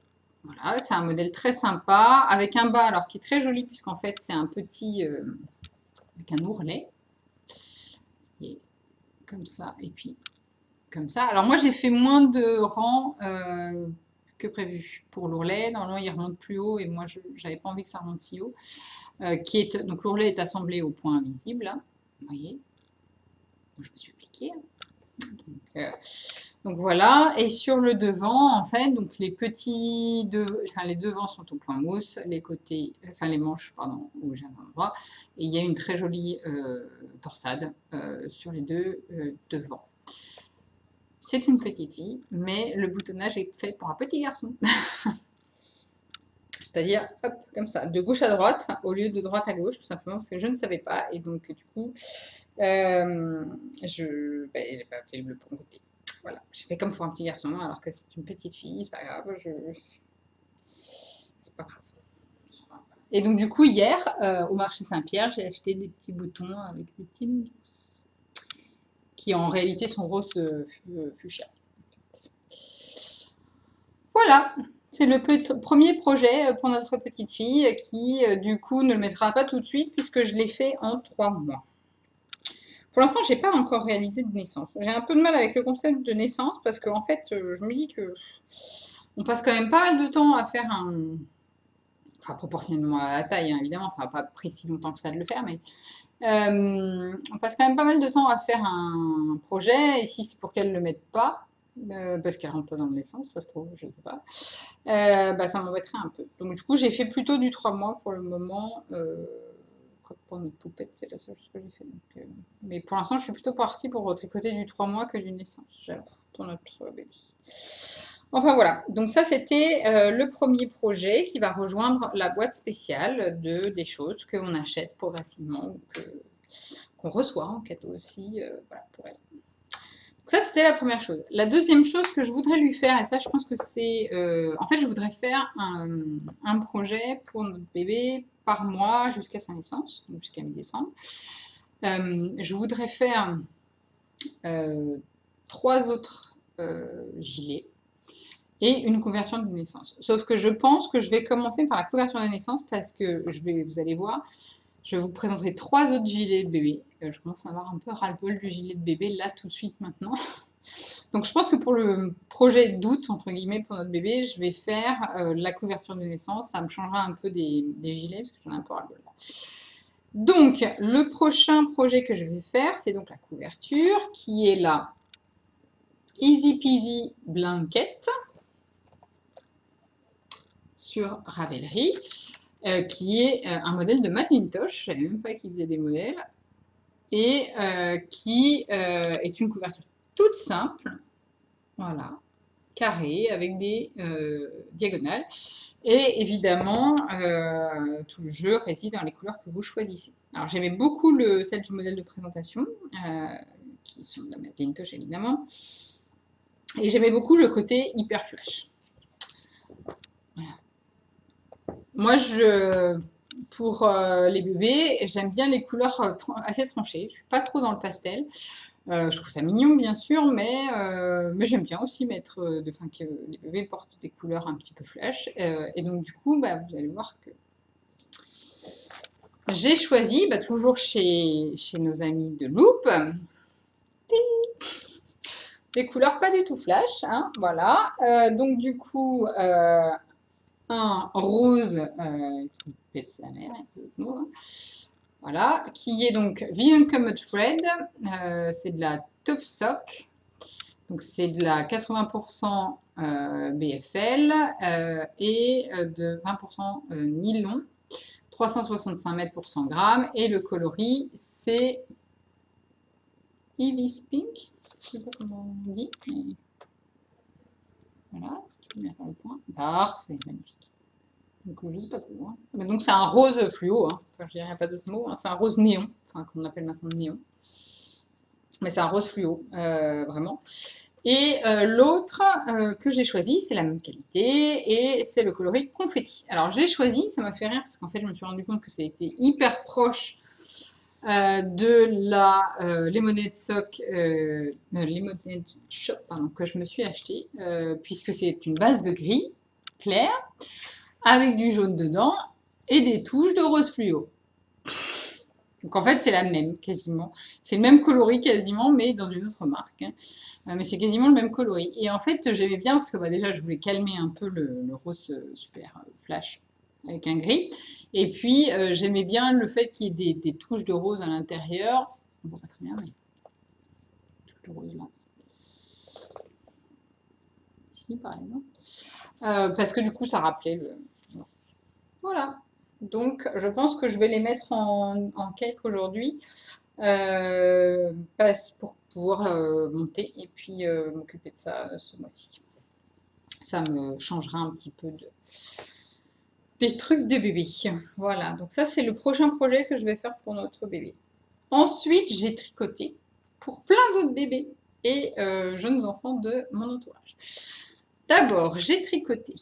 Voilà, c'est un modèle très sympa, avec un bas alors qui est très joli, puisqu'en fait c'est un petit, avec un ourlet, et comme ça, et puis comme ça. Alors moi j'ai fait moins de rangs que prévu pour l'ourlet, normalement il remonte plus haut, et moi je n'avais pas envie que ça remonte si haut. Donc l'ourlet est assemblé au point invisible, hein, vous voyez, je me suis appliquée. Donc voilà, et sur le devant, en fait, donc les les devants sont au point mousse, les côtés, enfin les manches, pardon, où j'ai un endroit, et il y a une très jolie torsade sur les deux devants. C'est une petite fille, mais le boutonnage est fait pour un petit garçon. C'est-à-dire, hop, comme ça, de gauche à droite, au lieu de droite à gauche, tout simplement, parce que je ne savais pas, et donc du coup, j'ai pas fait le bon côté. Voilà, j'ai fait comme pour un petit garçon, alors que c'est une petite fille, c'est pas grave, c'est pas grave. Et donc du coup, hier, au marché Saint-Pierre, j'ai acheté des petits boutons avec des petits nounours, qui en réalité sont roses fuchsia. Voilà, c'est le premier projet pour notre petite fille qui, du coup, ne le mettra pas tout de suite puisque je l'ai fait en 3 mois. Pour l'instant, je n'ai pas encore réalisé de naissance. J'ai un peu de mal avec le concept de naissance parce qu'en fait, je me dis que on passe quand même pas mal de temps à faire un... Enfin, proportionnellement à la taille, hein, évidemment, ça va pas pris si longtemps que ça de le faire, mais on passe quand même pas mal de temps à faire un projet, et si c'est pour qu'elle ne le mette pas, parce qu'elle rentre pas dans le naissance, ça se trouve, je ne sais pas. Bah, ça m'embêterait un peu. Donc du coup, j'ai fait plutôt du 3 mois pour le moment. Pour notre poupette, c'est la seule chose que j'ai fait. Donc, mais pour l'instant, je suis plutôt partie pour tricoter du 3 mois que du naissance, j'avoue, pour notre bébé. Enfin voilà, donc ça c'était le premier projet qui va rejoindre la boîte spéciale des choses qu'on achète progressivement ou qu'on reçoit en cadeau aussi voilà, pour elle. Donc ça c'était la première chose. La deuxième chose que je voudrais lui faire, et ça je pense que c'est... en fait je voudrais faire un projet pour notre bébé par mois jusqu'à sa naissance, donc jusqu'à mi-décembre. Je voudrais faire 3 autres gilets et une couverture de naissance. Sauf que je pense que je vais commencer par la couverture de naissance parce que vous allez voir, je vais vous présenter 3 autres gilets de bébé. Je commence à avoir un peu ras-le-bol du gilet de bébé là tout de suite maintenant. Donc je pense que pour le projet d'août, entre guillemets, pour notre bébé, je vais faire la couverture de naissance. Ça me changera un peu des gilets parce que j'en ai un peu ras-le-bol là. Donc le prochain projet que je vais faire, c'est donc la couverture qui est la Easy Peasy Blanket sur Ravelry, qui est un modèle de Macintosh, je ne savais même pas qu'ils faisaient des modèles, et qui est une couverture toute simple, voilà, carrée, avec des diagonales, et évidemment, tout le jeu réside dans les couleurs que vous choisissez. Alors j'aimais beaucoup celle du modèle de présentation, qui sont de la Macintosh évidemment, et j'aimais beaucoup le côté hyper flash. Voilà. Moi, pour les bébés, j'aime bien les couleurs assez tranchées. Je ne suis pas trop dans le pastel. Je trouve ça mignon, bien sûr, mais j'aime bien aussi mettre, que les bébés portent des couleurs un petit peu flash. Et donc, du coup, bah, vous allez voir que j'ai choisi, bah, toujours chez nos amis de Loop, des couleurs pas du tout flash. Hein, voilà. Donc, du coup, un rose qui pète sa mère, hein, voilà, qui est donc The Uncommon Thread, c'est de la Tough Sock, donc c'est de la 80% BFL et de 20% nylon, 365 mètres pour 100 grammes, et le coloris c'est Evis Pink, je ne sais pas comment on dit, mais voilà, si tu peux bien faire le point, parfait, magnifique. Donc, je ne sais pas trop. Hein. Mais donc, c'est un rose fluo. Hein. Enfin, je dirais pas d'autres mots. Hein. C'est un rose néon. Enfin, qu'on appelle maintenant néon. Mais c'est un rose fluo, vraiment. Et l'autre que j'ai choisi, c'est la même qualité. Et c'est le coloris confetti. Alors, j'ai choisi, ça m'a fait rire, parce qu'en fait, je me suis rendu compte que c'était hyper proche de la Lemonade Sock, Lemonade Shop, pardon, que je me suis acheté, puisque c'est une base de gris clair, avec du jaune dedans et des touches de rose fluo. Donc en fait, c'est la même quasiment. C'est le même coloris quasiment, mais dans une autre marque. Hein. Mais c'est quasiment le même coloris. Et en fait, j'aimais bien parce que bah, déjà, je voulais calmer un peu le rose super flash avec un gris. Et puis, j'aimais bien le fait qu'il y ait des touches de rose à l'intérieur. On voit pas très bien, mais touches de rose là. Ici, par exemple. Parce que du coup, ça rappelait le... Voilà. Donc, je pense que je vais les mettre en cake aujourd'hui pour pouvoir monter et puis m'occuper de ça ce mois-ci. Ça me changera un petit peu des trucs de bébé. Voilà, donc ça, c'est le prochain projet que je vais faire pour notre bébé. Ensuite, j'ai tricoté pour plein d'autres bébés et jeunes enfants de mon entourage. D'abord, j'ai tricoté.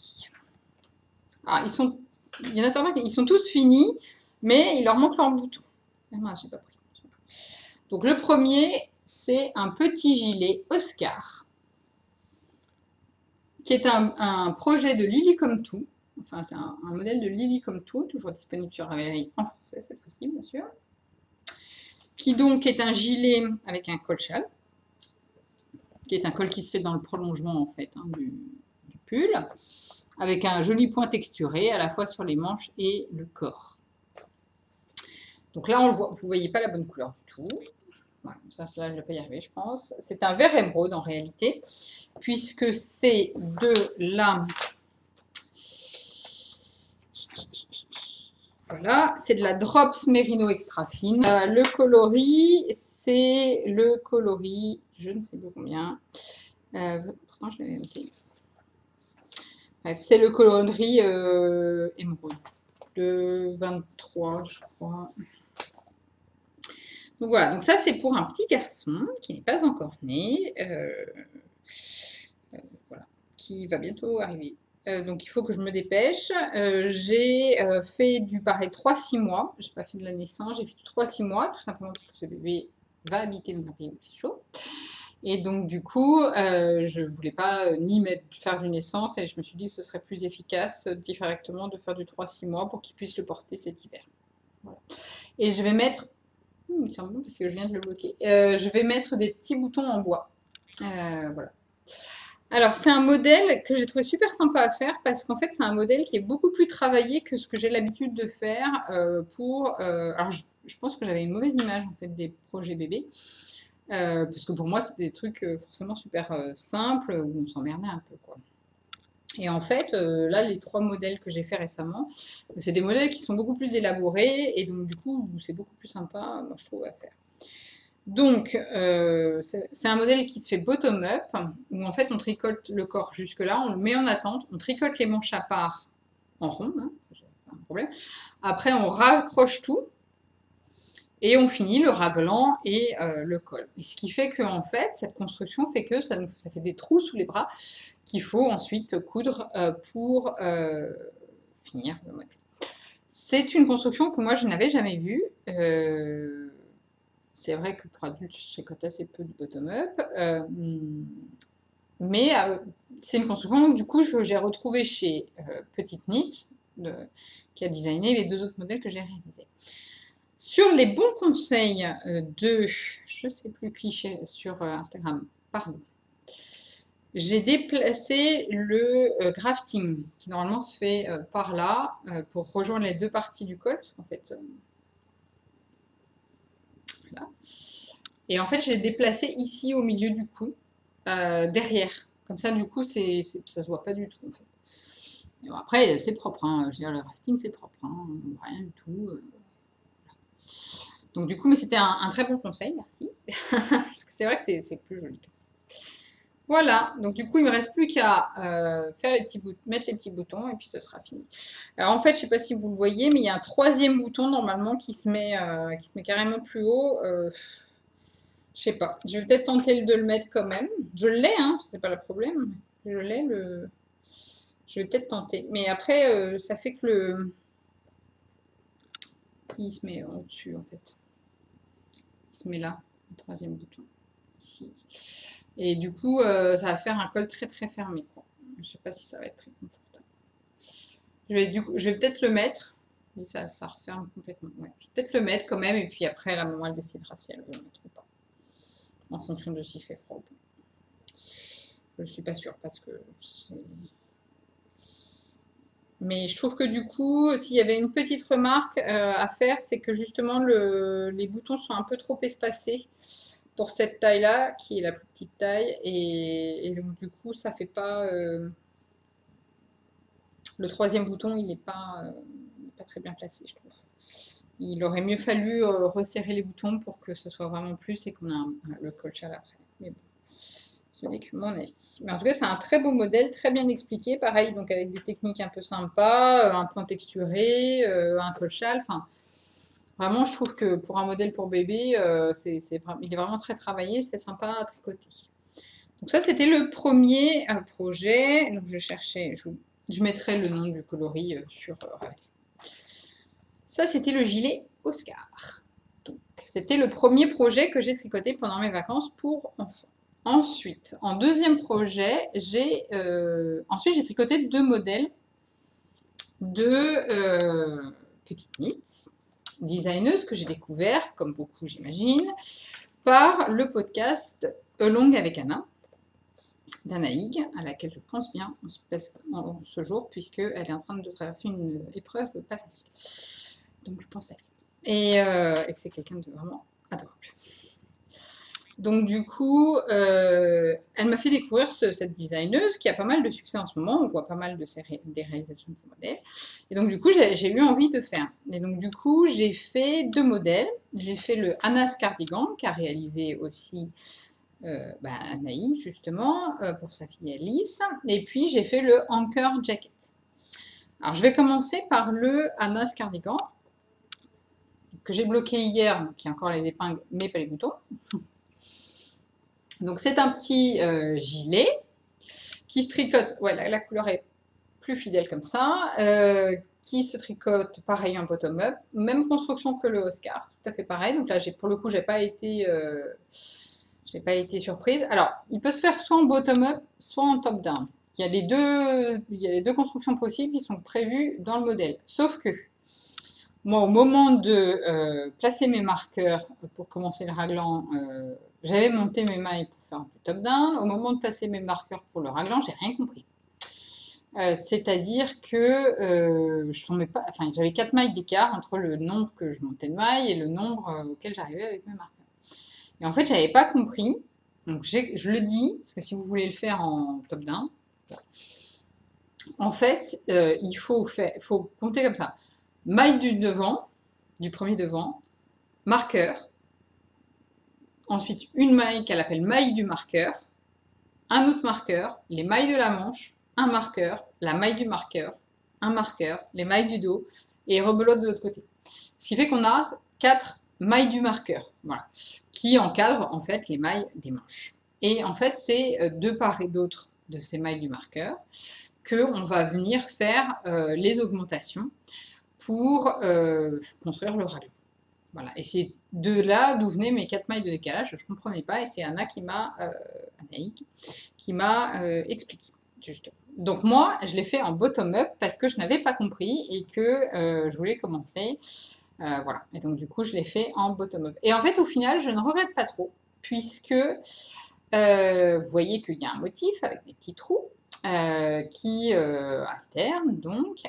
Alors, il y en a certains qui sont tous finis, mais il leur manque leur bouton. Ah, j'ai pas pris. Donc le premier, c'est un petit gilet Oscar, qui est un projet de Lily Comme Tout. Enfin, c'est un modèle de Lily Comme Tout, toujours disponible sur Ravelry en français cette fois-ci, bien sûr. Qui donc est un gilet avec un col châle, qui est un col qui se fait dans le prolongement en fait hein, du pull, avec un joli point texturé à la fois sur les manches et le corps. Donc là, on le voit, vous ne voyez pas la bonne couleur du tout. Voilà, ça, là, je ne vais pas y arriver, je pense. C'est un vert émeraude en réalité, puisque c'est de la... Voilà, c'est de la Drops Merino Extra Fine. Le coloris, c'est le coloris, je ne sais plus combien. Pourtant, je l'avais noté. Bref, c'est le coloris émeraude. Le 23, je crois. Donc voilà, donc ça c'est pour un petit garçon qui n'est pas encore né, voilà, qui va bientôt arriver. Donc il faut que je me dépêche. J'ai fait du pareil 3-6 mois. Je n'ai pas fait de la naissance, j'ai fait du 3-6 mois, tout simplement parce que ce bébé va habiter dans un pays où il fait chaud. Et donc du coup, je ne voulais pas faire du naissance et je me suis dit que ce serait plus efficace directement de faire du 3-6 mois pour qu'il puisse le porter cet hiver. Voilà. Et je vais mettre, il me semble bon parce que je viens de le bloquer, je vais mettre des petits boutons en bois. Voilà. Alors, c'est un modèle que j'ai trouvé super sympa à faire parce qu'en fait, c'est un modèle qui est beaucoup plus travaillé que ce que j'ai l'habitude de faire alors, je pense que j'avais une mauvaise image en fait des projets bébés. Parce que pour moi, c'était des trucs forcément super simples où on s'emmerdait un peu, quoi. Et en fait, là, les 3 modèles que j'ai fait récemment, c'est des modèles qui sont beaucoup plus élaborés et donc du coup, c'est beaucoup plus sympa, moi, je trouve, à faire. Donc, c'est un modèle qui se fait bottom-up, où en fait, on tricote le corps jusque-là, on le met en attente, on tricote les manches à part en rond, hein, pas un problème. Après, on raccroche tout et on finit le raglan et le col. Et ce qui fait que, en fait, cette construction fait que ça fait des trous sous les bras qu'il faut ensuite coudre pour finir le modèle. C'est une construction que moi, je n'avais jamais vue. C'est vrai que pour adultes, je tricote assez peu du bottom-up. Mais c'est une construction du coup, que j'ai retrouvée chez Petite Knit, qui a designé les 2 autres modèles que j'ai réalisés. Sur les bons conseils de, je ne sais plus qui sur Instagram, pardon, j'ai déplacé le grafting, qui normalement se fait par là, pour rejoindre les 2 parties du col, parce qu'en fait, là. Et en fait, je l'ai déplacé ici au milieu du cou, derrière. Comme ça, du coup, ça se voit pas du tout. En fait. Bon, après, c'est propre. Hein. Je veux dire, le rafting, c'est propre. Hein. Rien du tout. Donc, du coup, mais c'était un très bon conseil, merci. Parce que c'est vrai que c'est plus joli comme ça. Voilà, donc du coup, il ne me reste plus qu'à mettre les petits boutons et puis ce sera fini. Alors en fait, je ne sais pas si vous le voyez, mais il y a un 3e bouton normalement qui se met carrément plus haut. Je sais pas. Je vais peut-être tenter de le mettre quand même. Je l'ai, hein, c'est pas le problème. Je l'ai, je vais peut-être tenter. Mais après, ça fait que il se met au-dessus, en fait. Il se met là, le 3e bouton. Ici. Et du coup, ça va faire un col très très fermé, quoi. Je sais pas si ça va être très confortable. Je vais peut-être le mettre. Et ça referme complètement. Ouais. Je vais peut-être le mettre quand même. Et puis après, la maman, elle décidera si elle veut le mettre ou pas. En fonction de s'il fait froid ou pas. Je ne suis pas sûre parce que mais je trouve que du coup, s'il y avait une petite remarque à faire, c'est que justement les boutons sont un peu trop espacés pour cette taille-là, qui est la plus petite taille. Et donc du coup, ça fait pas... le 3e bouton, il n'est pas très bien placé, je trouve. Il aurait mieux fallu resserrer les boutons pour que ça soit vraiment plus et qu'on ait le colchal après. Mais bon. Ce n'est que mon avis. Mais en tout cas, c'est un très beau modèle, très bien expliqué. Pareil, donc avec des techniques un peu sympas, un point texturé, un colchal. Enfin, vraiment, je trouve que pour un modèle pour bébé, il est vraiment très travaillé, c'est sympa à tricoter. Donc ça, c'était le premier projet. Donc je cherchais, je mettrai le nom du coloris sur Ravelry. Ça, c'était le gilet Oscar. Donc, c'était le premier projet que j'ai tricoté pendant mes vacances pour enfants. Ensuite, en 2e projet, j'ai tricoté 2 modèles de petites knits designeuses que j'ai découvert, comme beaucoup j'imagine, par le podcast Along avec Anna, d'Anaïg, à laquelle je pense bien en ce jour, puisqu'elle est en train de traverser une épreuve pas facile. Donc je pense à elle. Et que c'est quelqu'un de vraiment adorable. Donc du coup, elle m'a fait découvrir cette designeuse qui a pas mal de succès en ce moment. On voit pas mal de des réalisations de ses modèles. Et donc du coup, j'ai eu envie de faire. Et donc du coup, j'ai fait 2 modèles. J'ai fait le Anna's Cardigan, qu'a réalisé aussi Anaïs, justement, pour sa fille Alice. Et puis j'ai fait le Anchor Jacket. Alors je vais commencer par le Anna's Cardigan, que j'ai bloqué hier, qui a encore les épingles, mais pas les boutons. Donc c'est un petit gilet qui se tricote, ouais, la couleur est plus fidèle comme ça, qui se tricote pareil en bottom-up, même construction que le Oscar, tout à fait pareil. Donc là, pour le coup, j'ai pas été surprise. Alors, il peut se faire soit en bottom-up, soit en top-down. Il y a les deux constructions possibles qui sont prévues dans le modèle. Sauf que moi, au moment de placer mes marqueurs pour commencer le raglan, j'avais monté mes mailles pour faire du top-down. Au moment de placer mes marqueurs pour le raglan, j'ai rien compris. C'est-à-dire que je tombais pas, enfin, j'avais 4 mailles d'écart entre le nombre que je montais de mailles et le nombre auquel j'arrivais avec mes marqueurs. Et en fait, j'avais pas compris. Donc, je le dis, parce que si vous voulez le faire en top-down, en fait, il faut compter comme ça. Maille du devant, du premier devant, marqueur, ensuite une maille qu'elle appelle maille du marqueur, un autre marqueur, les mailles de la manche, un marqueur, la maille du marqueur, un marqueur, les mailles du dos, et rebelote de l'autre côté. Ce qui fait qu'on a 4 mailles du marqueur, voilà, qui encadrent en fait les mailles des manches. Et en fait, c'est de part et d'autre de ces mailles du marqueur qu'on va venir faire les augmentations pour construire le raglan. Voilà. Et c'est de là d'où venaient mes 4 mailles de décalage. Je ne comprenais pas et c'est Anna Anaïk, qui m'a expliqué, justement. Donc moi, je l'ai fait en bottom-up parce que je n'avais pas compris et que je voulais commencer. Voilà. Et donc du coup, je l'ai fait en bottom-up. Et en fait, au final, je ne regrette pas trop puisque vous voyez qu'il y a un motif avec des petits trous qui alterne donc.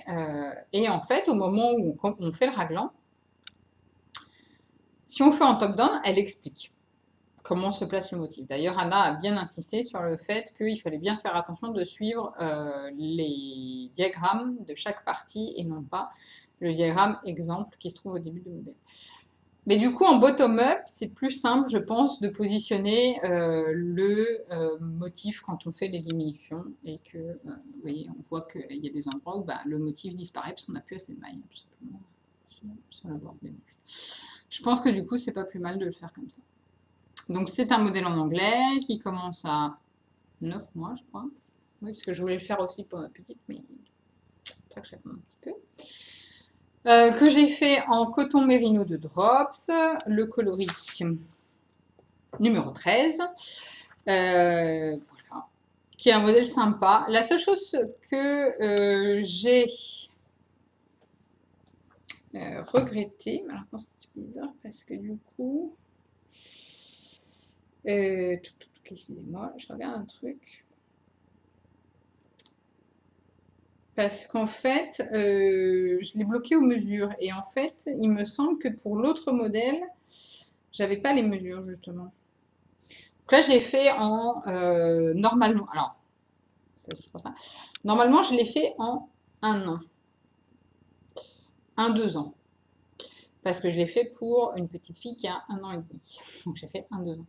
Et en fait, au moment où on fait le raglan, si on fait en top-down, elle explique comment se place le motif. D'ailleurs, Anna a bien insisté sur le fait qu'il fallait bien faire attention de suivre les diagrammes de chaque partie et non pas le diagramme exemple qui se trouve au début du modèle. Mais du coup, en bottom-up, c'est plus simple, je pense, de positionner le motif quand on fait les diminutions et que, vous voyez, on voit qu'il y a des endroits où le motif disparaît parce qu'on n'a plus assez de mailles, tout simplement, sur le bord des manches. Je pense que du coup, c'est pas plus mal de le faire comme ça. Donc, c'est un modèle en anglais qui commence à 9 mois, je crois. Oui, parce que je voulais le faire aussi pour ma petite, mais je crois que ça prend un petit peu. Que j'ai fait en coton mérino de Drops, le coloris numéro 13, voilà, qui est un modèle sympa. La seule chose que j'ai regretté, alors c'est bizarre parce que du coup, excusez-moi, je regarde un truc. Parce qu'en fait, je l'ai bloqué aux mesures. Et en fait, il me semble que pour l'autre modèle, j'avais pas les mesures, justement. Donc là, j'ai fait en normalement. Alors, c'est aussi pour ça. Normalement, je l'ai fait en 1 an. 2 ans. Parce que je l'ai fait pour une petite fille qui a 1 an et demi. Donc j'ai fait 2 ans.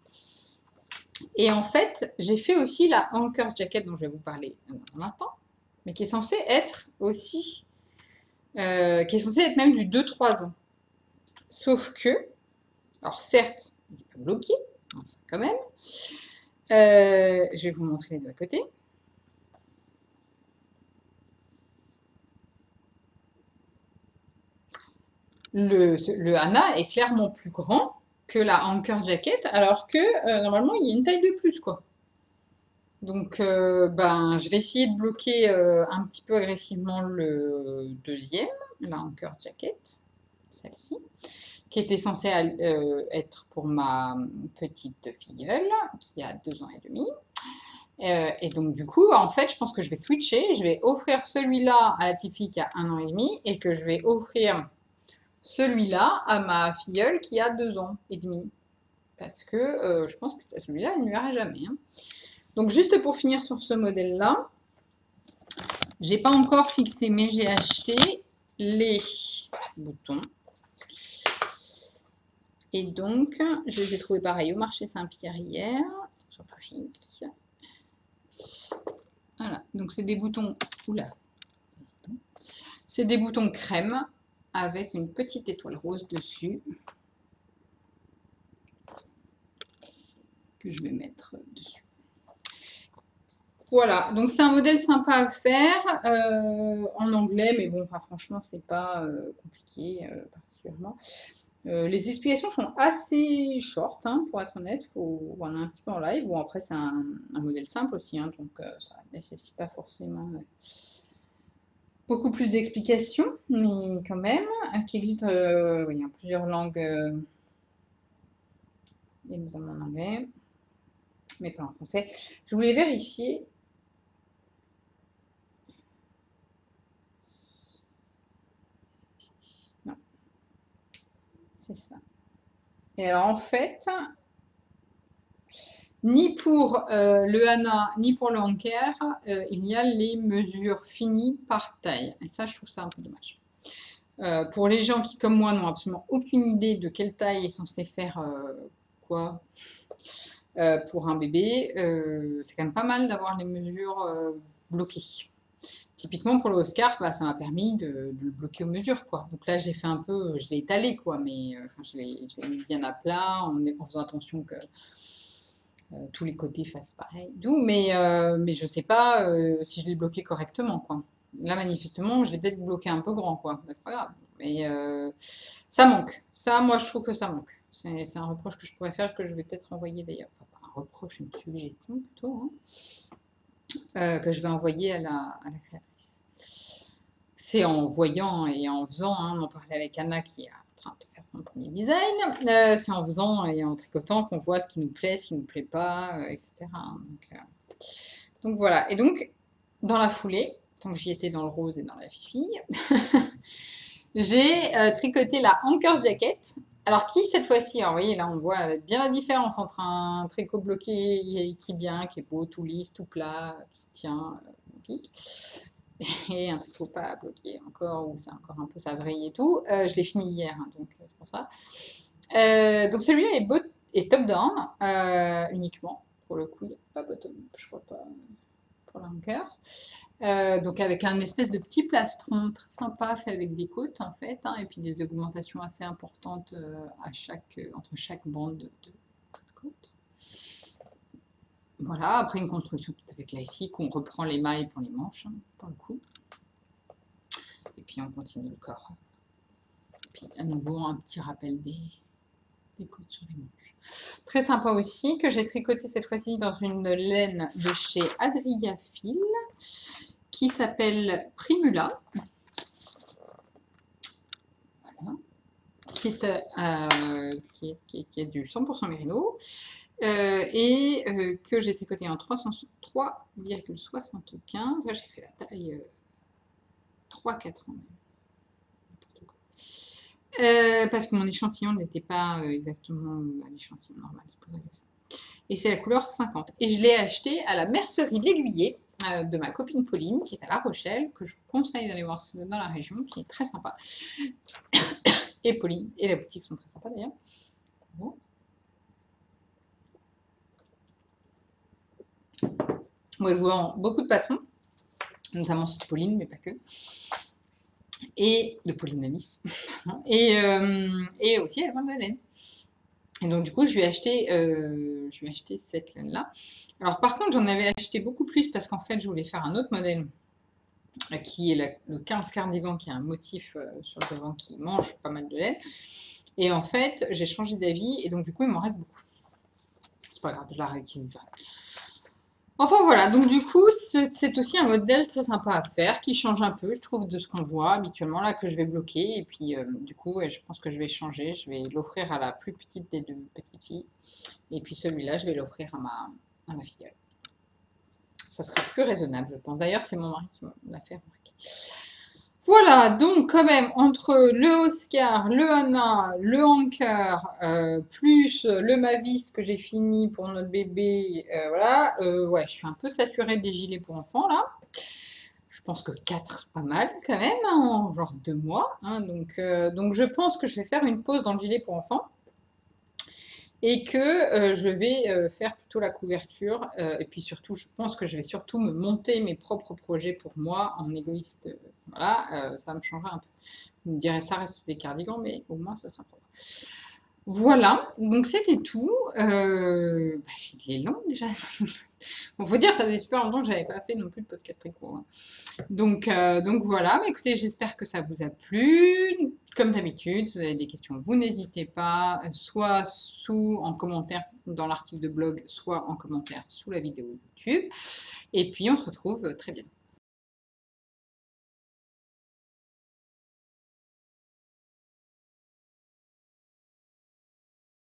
Et en fait, j'ai fait aussi la Anchor's Jacket dont je vais vous parler dans un instant, mais qui est censée être aussi, qui est censée être même du 2-3 ans. Sauf que, alors certes, il n'est pas bloqué, enfin, quand même. Je vais vous montrer les deux à côté. Le Hana est clairement plus grand que la Anchor Jacket, alors que normalement il y a une taille de plus, quoi. Donc, je vais essayer de bloquer un petit peu agressivement le deuxième, la Anchor Jacket, celle-ci, qui était censée être pour ma petite filleule, qui a 2 ans et demi. Et donc, du coup, en fait, je pense que je vais switcher. Je vais offrir celui-là à la petite fille qui a 1 an et demi et que je vais offrir celui-là à ma filleule qui a 2 ans et demi. Parce que je pense que celui-là, il ne verra jamais. Hein. Donc, juste pour finir sur ce modèle-là, j'ai pas encore fixé, mais j'ai acheté les boutons. Et donc, je les ai trouvés pareil au marché Saint-Pierre hier. Voilà, donc c'est des boutons. Oula! C'est des boutons crème avec une petite étoile rose dessus. Que je vais mettre dessus. Voilà, donc c'est un modèle sympa à faire en anglais, mais bon, enfin, franchement, c'est pas compliqué particulièrement. Les explications sont assez short, hein, pour être honnête, il faut voir un petit peu en live. Bon, après, c'est un modèle simple aussi, hein, donc ça ne nécessite pas forcément beaucoup plus d'explications, mais quand même, qui existe oui, en plusieurs langues, et notamment en anglais, mais pas en français. Je voulais vérifier. Non, c'est ça. Et alors, en fait, ni pour le Hana, ni pour le Anker, il y a les mesures finies par taille. Et ça, je trouve ça un peu dommage. Pour les gens qui, comme moi, n'ont absolument aucune idée de quelle taille est censé faire quoi pour un bébé, c'est quand même pas mal d'avoir les mesures bloquées. Typiquement pour le Oscar, bah, ça m'a permis de le bloquer aux mesures, quoi. Donc là, j'ai fait un peu, je l'ai étalé, quoi, mais je l'ai mis bien à plat en faisant attention que tous les côtés fassent pareil. Mais je sais pas si je l'ai bloqué correctement, quoi. Là, manifestement, je l'ai peut-être bloqué un peu grand, quoi. Mais c'est pas grave. Mais ça manque. Ça, moi, je trouve que ça manque. C'est un reproche que je pourrais faire, que je vais peut-être envoyer d'ailleurs. Enfin, un reproche, une suggestion plutôt, hein, que je vais envoyer à la créatrice. C'est en voyant et en faisant, hein, on en parlait avec Anna qui est en train de faire son premier design, c'est en faisant et en tricotant qu'on voit ce qui nous plaît, ce qui ne nous plaît pas, etc. Donc voilà, et donc dans la foulée, tant que j'y étais dans le rose et dans la fille, j'ai tricoté la Anker's Jacket. Alors qui cette fois-ci, vous voyez là on voit bien la différence entre un tricot bloqué qui est bien, qui est beau, tout lisse, tout plat, qui se tient, pique, et un tricot pas bloqué encore, où c'est encore un peu savré et tout. Je l'ai fini hier, hein, donc c'est pour ça. Donc celui-là est top down uniquement. Pour le coup, il n'y a pas bottom, je crois pas, pour l'Ankers. Donc avec un espèce de petit plastron très sympa fait avec des côtes en fait, hein, et puis des augmentations assez importantes entre chaque bande de côte. Voilà, après une construction tout à fait classique, on reprend les mailles pour les manches, hein, pour le coup. Et puis on continue le corps. Et puis à nouveau un petit rappel des côtes sur les manches. Très sympa aussi, que j'ai tricoté cette fois-ci dans une laine de chez Adriafil, qui s'appelle Primula. Voilà. Qui est du 100% mérino. Que j'ai tricoté en 3,75. Là, j'ai fait la taille 3-4 ans. Parce que mon échantillon n'était pas exactement à l'échantillon normal. Et c'est la couleur 50. Et je l'ai acheté à la mercerie de l'Aiguillé de ma copine Pauline, qui est à La Rochelle, que je vous conseille d'aller voir dans la région, qui est très sympa. Et Pauline, et la boutique sont très sympas d'ailleurs. Bon. Moi, elle vend beaucoup de patrons, notamment ceux de Pauline, mais pas que. Et de Pauline Namis. Et aussi, elle vend de la laine. Et donc, du coup, je lui ai acheté cette laine-là. Alors, par contre, j'en avais acheté beaucoup plus parce qu'en fait, je voulais faire un autre modèle qui est le 15 cardigan, qui a un motif sur le devant qui mange pas mal de laine. Et en fait, j'ai changé d'avis et donc, du coup, il m'en reste beaucoup. C'est pas grave, je la réutiliserai. Enfin voilà, donc du coup, c'est aussi un modèle très sympa à faire, qui change un peu, je trouve, de ce qu'on voit habituellement, là, que je vais bloquer. Et puis, du coup, je pense que je vais changer. Je vais l'offrir à la plus petite des deux petites filles. Et puis celui-là, je vais l'offrir à ma filleule. Ça sera plus raisonnable, je pense. D'ailleurs, c'est mon mari qui m'a fait remarquer. Voilà, donc quand même, entre le Oscar, le Anna, le Anker, plus le Mavis que j'ai fini pour notre bébé, voilà, ouais, je suis un peu saturée des gilets pour enfants là. Je pense que 4 c'est pas mal quand même, hein, en genre 2 mois, hein, donc je pense que je vais faire une pause dans le gilet pour enfants et que je vais faire plutôt la couverture. Et puis surtout, je pense que je vais surtout me monter mes propres projets pour moi en égoïste. Voilà, ça me changera un peu. Vous me direz, ça reste des cardigans, mais au moins, ça sera propre. Voilà, donc c'était tout. Il est long déjà. Bon, faut dire, ça faisait super longtemps que j'avais pas fait non plus de podcast très court, hein. Donc voilà, mais écoutez, j'espère que ça vous a plu. Comme d'habitude, si vous avez des questions, vous n'hésitez pas, soit en commentaire dans l'article de blog, soit en commentaire sous la vidéo YouTube. Et puis on se retrouve très bientôt.